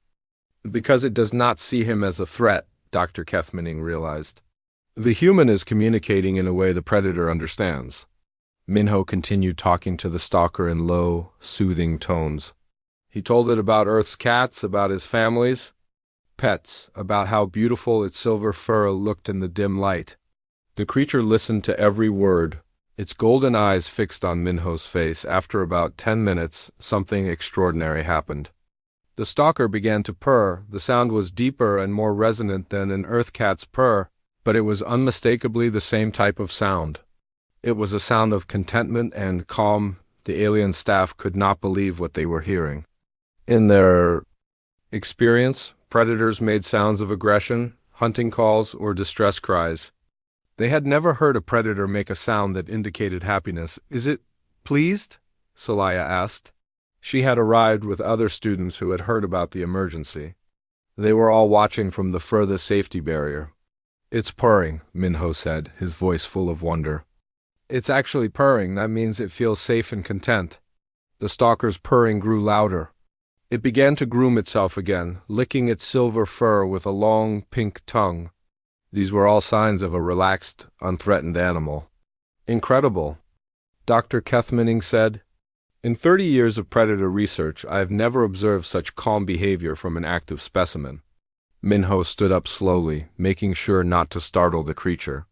Because it does not see him as a threat, Dr. Kethmaning realized. The human is communicating in a way the predator understands. Minho continued talking to the stalker in low, soothing tones. He told it about Earth's cats, about his family's pets, about how beautiful its silver fur looked in the dim light. The creature listened to every word, its golden eyes fixed on Minho's face. After about 10 minutes, something extraordinary happened. The stalker began to purr. The sound was deeper and more resonant than an Earth cat's purr, but it was unmistakably the same type of sound. It was a sound of contentment and calm. The alien staff could not believe what they were hearing. In their experience, predators made sounds of aggression, hunting calls, or distress cries. They had never heard a predator make a sound that indicated happiness. Is it pleased? Celaya asked. She had arrived with other students who had heard about the emergency. They were all watching from the furthest safety barrier. It's purring, Minho said, his voice full of wonder. It's actually purring. That means it feels safe and content. The stalker's purring grew louder. It began to groom itself again, licking its silver fur with a long, pink tongue. These were all signs of a relaxed, unthreatened animal. Incredible, Dr. Kethmaning said. In 30 years of predator research, I have never observed such calm behavior from an active specimen. Minho stood up slowly, making sure not to startle the creature.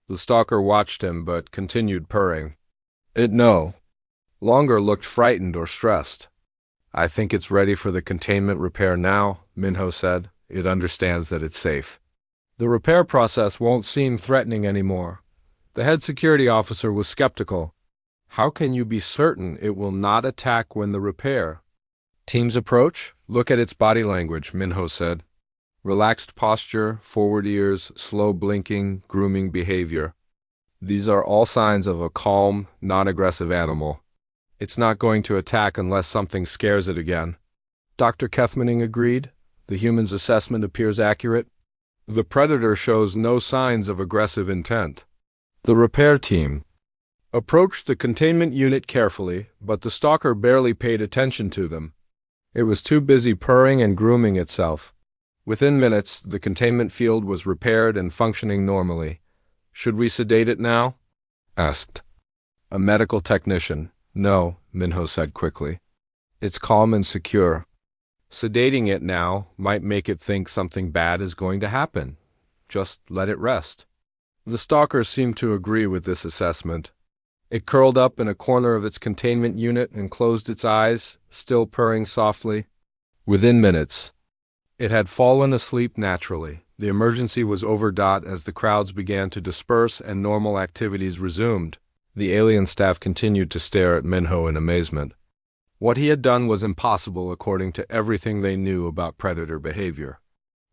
The stalker watched him, but continued purring. It no longer looked frightened or stressed. I think it's ready for the containment repair now, Minho said. It understands that it's safe. The repair process won't seem threatening anymore. The head security officer was skeptical. How can you be certain it will not attack when the repair? Team's approach? Look at its body language, Minho said. Relaxed posture, forward ears, slow blinking, grooming behavior. These are all signs of a calm, non-aggressive animal. It's not going to attack unless something scares it again. Dr. Kethmaning agreed. The human's assessment appears accurate. The predator shows no signs of aggressive intent. The repair team approached the containment unit carefully, but the stalker barely paid attention to them. It was too busy purring and grooming itself. Within minutes, the containment field was repaired and functioning normally. Should we sedate it now? Asked A medical technician. No, Minho said quickly. It's calm and secure. Sedating it now might make it think something bad is going to happen. Just let it rest. The stalker seemed to agree with this assessment. It curled up in a corner of its containment unit and closed its eyes, still purring softly. Within minutes, it had fallen asleep naturally. The emergency was over. As the crowds began to disperse and normal activities resumed, the alien staff continued to stare at Minho in amazement. What he had done was impossible according to everything they knew about predator behavior.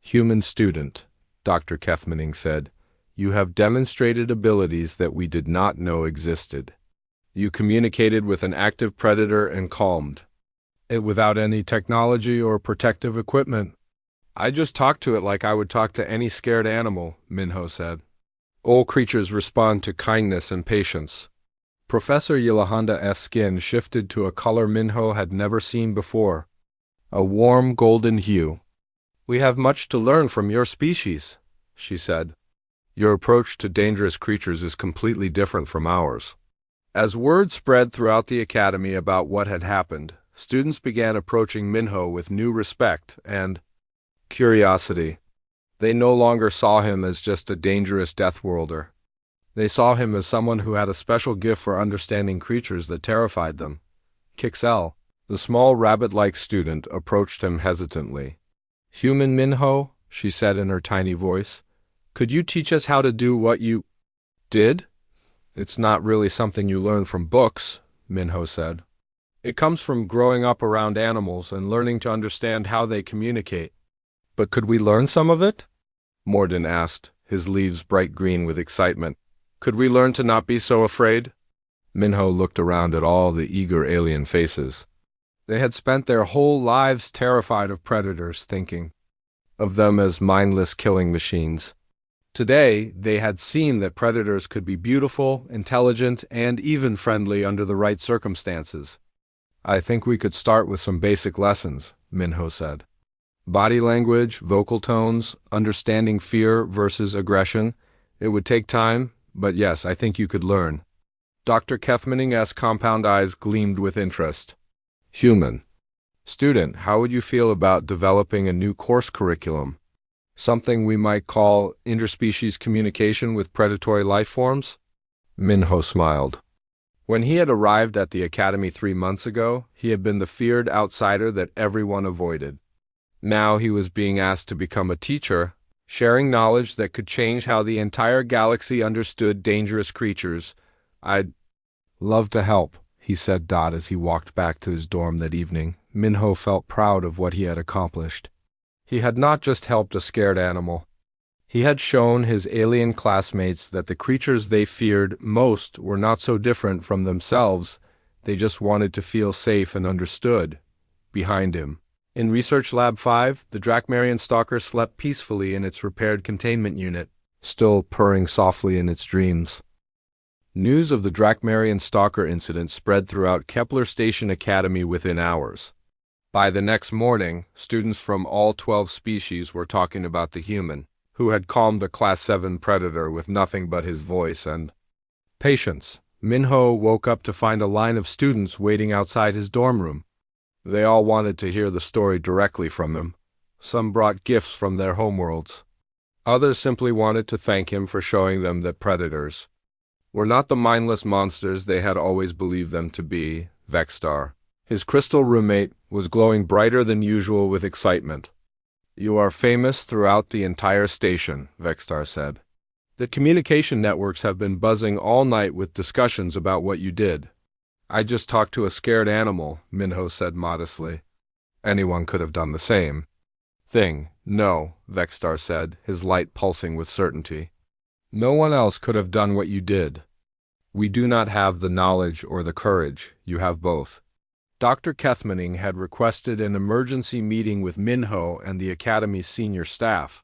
Human student, Dr. Kethmaning said, you have demonstrated abilities that we did not know existed. You communicated with an active predator and calmed it without any technology or protective equipment. I just talked to it like I would talk to any scared animal, Minho said. All creatures respond to kindness and patience. Professor Yilahanda's skin shifted to a color Minho had never seen before, a warm golden hue. We have much to learn from your species, she said. Your approach to dangerous creatures is completely different from ours. As word spread throughout the academy about what had happened, students began approaching Minho with new respect and curiosity. They no longer saw him as just a dangerous deathworlder. They saw him as someone who had a special gift for understanding creatures that terrified them. Kixel, the small rabbit-like student, approached him hesitantly. Human Minho, she said in her tiny voice, could you teach us how to do what you did? It's not really something you learn from books, Minho said. It comes from growing up around animals and learning to understand how they communicate. But could we learn some of it? Morden asked, his leaves bright green with excitement. Could we learn to not be so afraid? Minho looked around at all the eager alien faces. They had spent their whole lives terrified of predators, thinking of them as mindless killing machines. Today, they had seen that predators could be beautiful, intelligent, and even friendly under the right circumstances. I think we could start with some basic lessons, Minho said. Body language, vocal tones, understanding fear versus aggression. It would take time, but yes, I think you could learn. Dr. Kethmaning's compound eyes gleamed with interest. Human. Student, how would you feel about developing a new course curriculum? Something we might call interspecies communication with predatory life forms? Minho smiled. When he had arrived at the academy 3 months ago, he had been the feared outsider that everyone avoided. Now he was being asked to become a teacher, sharing knowledge that could change how the entire galaxy understood dangerous creatures. I'd love to help, he said as he walked back to his dorm that evening. Minho felt proud of what he had accomplished. He had not just helped a scared animal. He had shown his alien classmates that the creatures they feared most were not so different from themselves. They just wanted to feel safe and understood. Behind him, in Research Lab 5, the Drakmarian stalker slept peacefully in its repaired containment unit, still purring softly in its dreams. News of the Drakmarian stalker incident spread throughout Kepler Station Academy within hours. By the next morning, students from all 12 species were talking about the human, who had calmed a Class 7 predator with nothing but his voice and patience. Minho woke up to find a line of students waiting outside his dorm room. They all wanted to hear the story directly from him. Some brought gifts from their homeworlds. Others simply wanted to thank him for showing them that predators were not the mindless monsters they had always believed them to be. Vexstar, his crystal roommate, was glowing brighter than usual with excitement. You are famous throughout the entire station, Vexstar said. The communication networks have been buzzing all night with discussions about what you did. I just talked to a scared animal, Minho said modestly. Anyone could have done the same thing. No, Vexstar said, his light pulsing with certainty. No one else could have done what you did. We do not have the knowledge or the courage. You have both. Dr. Kethmaning had requested an emergency meeting with Minho and the Academy's senior staff.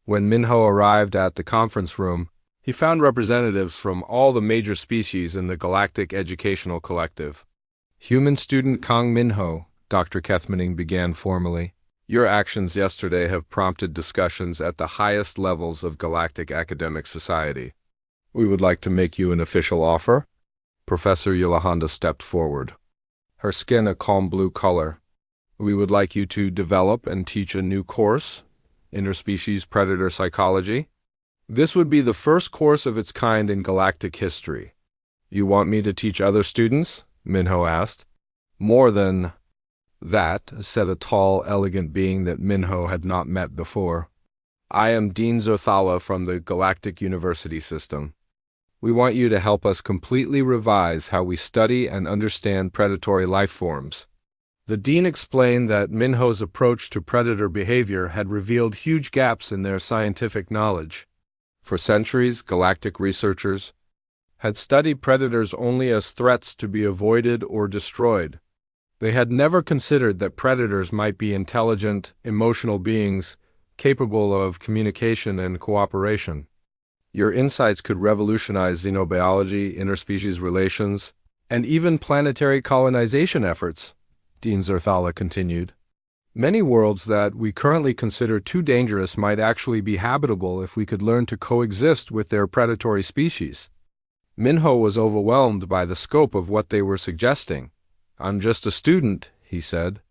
When Minho arrived at the conference room, he found representatives from all the major species in the Galactic Educational Collective. Human student Kong Minho, Dr. Kethmaning began formally. Your actions yesterday have prompted discussions at the highest levels of Galactic Academic Society. We would like to make you an official offer. Professor Yolanda stepped forward, her skin a calm blue color. We would like you to develop and teach a new course, Interspecies Predator Psychology. This would be the first course of its kind in galactic history. You want me to teach other students? Minho asked. More than that, said a tall, elegant being that Minho had not met before. I am Dean Zothala from the Galactic University System. We want you to help us completely revise how we study and understand predatory life forms. The dean explained that Minho's approach to predator behavior had revealed huge gaps in their scientific knowledge. For centuries, galactic researchers had studied predators only as threats to be avoided or destroyed. They had never considered that predators might be intelligent, emotional beings capable of communication and cooperation. Your insights could revolutionize xenobiology, interspecies relations, and even planetary colonization efforts, Dean Zothala continued. Many worlds that we currently consider too dangerous might actually be habitable if we could learn to coexist with their predatory species. Minho was overwhelmed by the scope of what they were suggesting. I'm just a student, he said.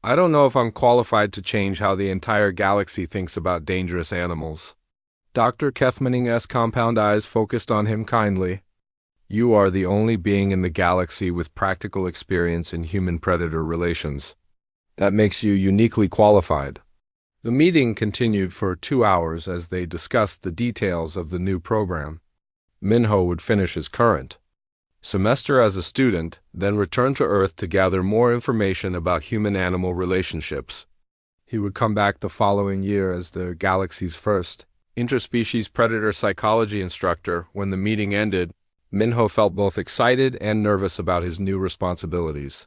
I don't know if I'm qualified to change how the entire galaxy thinks about dangerous animals. Dr. Kethmaning's compound eyes focused on him kindly. You are the only being in the galaxy with practical experience in human-predator relations. That makes you uniquely qualified. The meeting continued for 2 hours as they discussed the details of the new program. Minho would finish his current semester as a student, then return to Earth to gather more information about human-animal relationships. He would come back the following year as the galaxy's first interspecies predator psychology instructor. When the meeting ended, Minho felt both excited and nervous about his new responsibilities.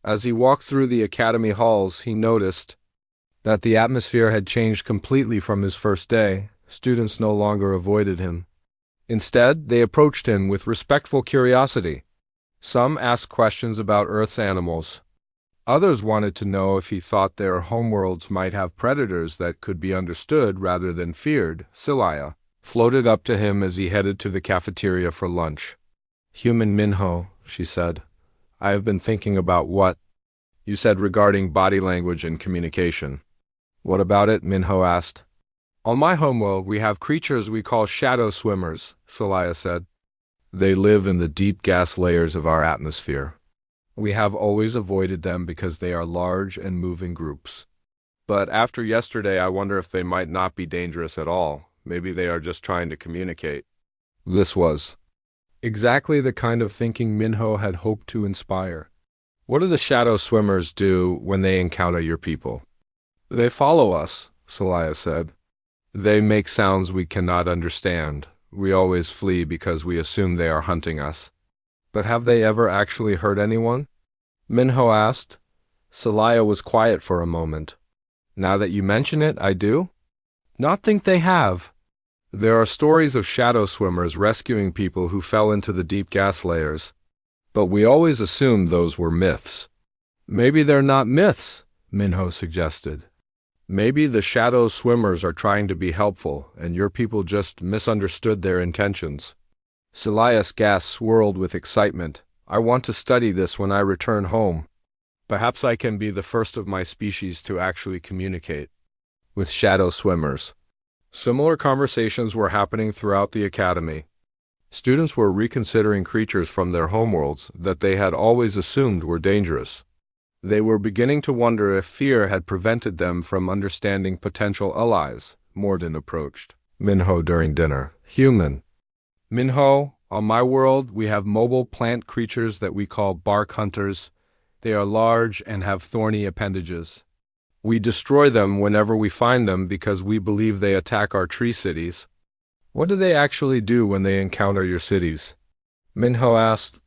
As he walked through the academy halls, he noticed that the atmosphere had changed completely from his first day. Students no longer avoided him. Instead, they approached him with respectful curiosity. Some asked questions about Earth's animals. Others wanted to know if he thought their homeworlds might have predators that could be understood rather than feared. Celia floated up to him as he headed to the cafeteria for lunch. Human Minho, she said, I have been thinking about what you said regarding body language and communication. What about it? Minho asked. On my homeworld, we have creatures we call shadow swimmers, Celia said. They live in the deep gas layers of our atmosphere. We have always avoided them because they are large and move in groups. But after yesterday, I wonder if they might not be dangerous at all. Maybe they are just trying to communicate. This was exactly the kind of thinking Minho had hoped to inspire. What do the shadow swimmers do when they encounter your people? They follow us, Celia said. They make sounds we cannot understand. We always flee because we assume they are hunting us. But have they ever actually hurt anyone? Minho asked. Celia was quiet for a moment. Now that you mention it, I do. Not think they have. There are stories of shadow swimmers rescuing people who fell into the deep gas layers. But we always assumed those were myths. Maybe they're not myths, Minho suggested. Maybe the shadow swimmers are trying to be helpful, and your people just misunderstood their intentions. Celia's gas swirled with excitement. I want to study this when I return home. Perhaps I can be the first of my species to actually communicate with shadow swimmers. Similar conversations were happening throughout the academy. Students were reconsidering creatures from their homeworlds that they had always assumed were dangerous. They were beginning to wonder if fear had prevented them from understanding potential allies. Morden approached Minho during dinner. Human. Minho, on my world, we have mobile plant creatures that we call bark hunters. They are large and have thorny appendages. We destroy them whenever we find them because we believe they attack our tree cities. What do they actually do when they encounter your cities? Minho asked.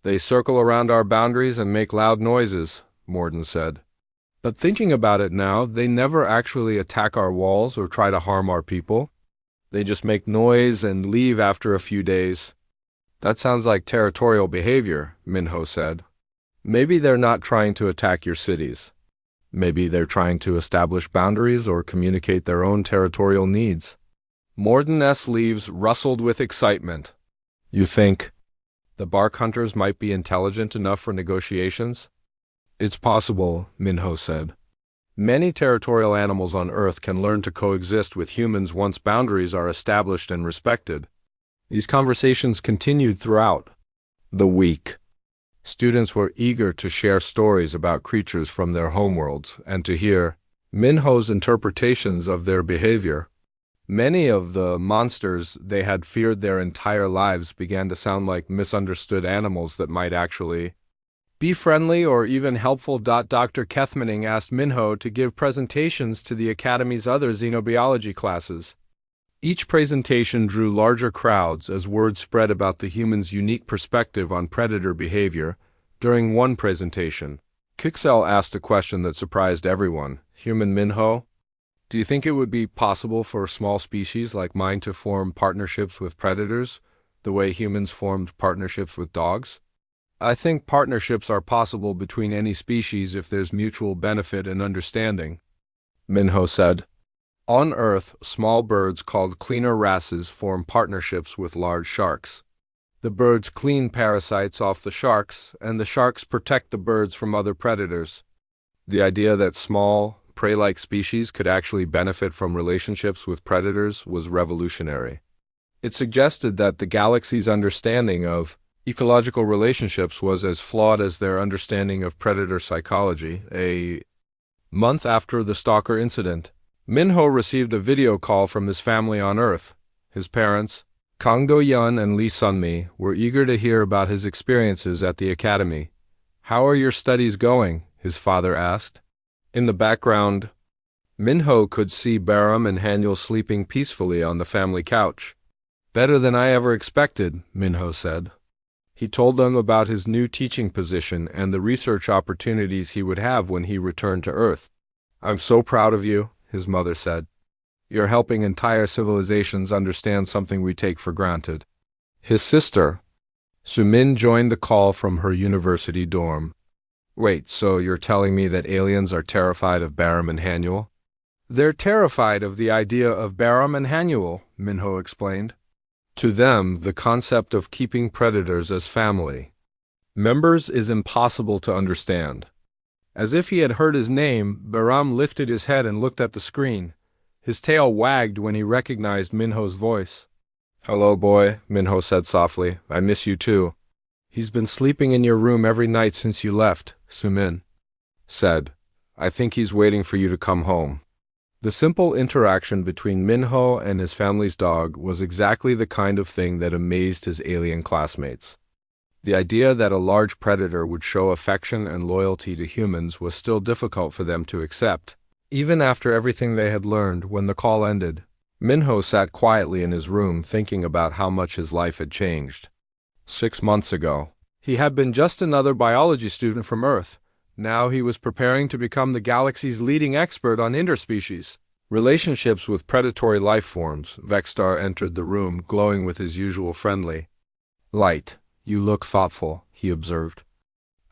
They circle around our boundaries and make loud noises, Morden said. But thinking about it now, they never actually attack our walls or try to harm our people. They just make noise and leave after a few days. That sounds like territorial behavior, Minho said. Maybe they're not trying to attack your cities. Maybe they're trying to establish boundaries or communicate their own territorial needs. Morden's leaves rustled with excitement. You think The bark hunters might be intelligent enough for negotiations? It's possible, Minho said. Many territorial animals on Earth can learn to coexist with humans once boundaries are established and respected. These conversations continued throughout the week. Students were eager to share stories about creatures from their homeworlds and to hear Minho's interpretations of their behavior. Many of the monsters they had feared their entire lives began to sound like misunderstood animals that might actually be friendly or even helpful. Dr. Kethmaning asked Minho to give presentations to the Academy's other xenobiology classes. Each presentation drew larger crowds as word spread about the human's unique perspective on predator behavior. During one presentation, Kixel asked a question that surprised everyone. Human Minho, do you think it would be possible for a small species like mine to form partnerships with predators, the way humans formed partnerships with dogs? I think partnerships are possible between any species if there's mutual benefit and understanding, Minho said. On Earth, small birds called cleaner wrasses form partnerships with large sharks. The birds clean parasites off the sharks, and the sharks protect the birds from other predators. The idea that small, prey-like species could actually benefit from relationships with predators was revolutionary. It suggested that the galaxy's understanding of ecological relationships was as flawed as their understanding of predator psychology. A month after the stalker incident, Minho received a video call from his family on Earth. His parents, Kang Do-yeon and Lee Sunmi, were eager to hear about his experiences at the academy. "How are your studies going?" his father asked. In the background, Minho could see Baram and Haniel sleeping peacefully on the family couch. "Better than I ever expected," Minho said. He told them about his new teaching position and the research opportunities he would have when he returned to Earth. "I'm so proud of you," his mother said. "You're helping entire civilizations understand something we take for granted." His sister, Sumin, joined the call from her university dorm. "Wait, so you're telling me that aliens are terrified of Baram and Haniel?" "They're terrified of the idea of Baram and Haniel," Minho explained. To them, the concept of keeping predators as family members is impossible to understand. As if he had heard his name, Baram lifted his head and looked at the screen. His tail wagged when he recognized Minho's voice. "Hello, boy," Minho said softly. "I miss you too." "He's been sleeping in your room every night since you left," Sumin said. "I think he's waiting for you to come home." The simple interaction between Minho and his family's dog was exactly the kind of thing that amazed his alien classmates. The idea that a large predator would show affection and loyalty to humans was still difficult for them to accept. Even after everything they had learned, when the call ended, Minho sat quietly in his room thinking about how much his life had changed. 6 months ago, he had been just another biology student from Earth. Now he was preparing to become the galaxy's leading expert on interspecies relationships with predatory life forms. Vextar entered the room, glowing with his usual friendly light. "You look thoughtful," he observed.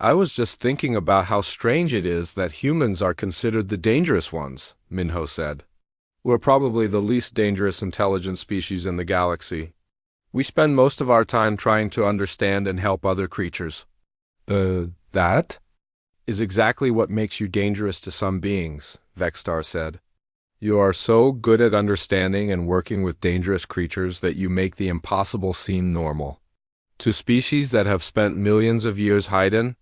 "I was just thinking about how strange it is that humans are considered the dangerous ones," Minho said. "We're probably the least dangerous intelligent species in the galaxy. We spend most of our time trying to understand and help other creatures." That is exactly what makes you dangerous to some beings," Vextar said. "You are so good at understanding and working with dangerous creatures that you make the impossible seem normal. To species that have spent millions of years hidden,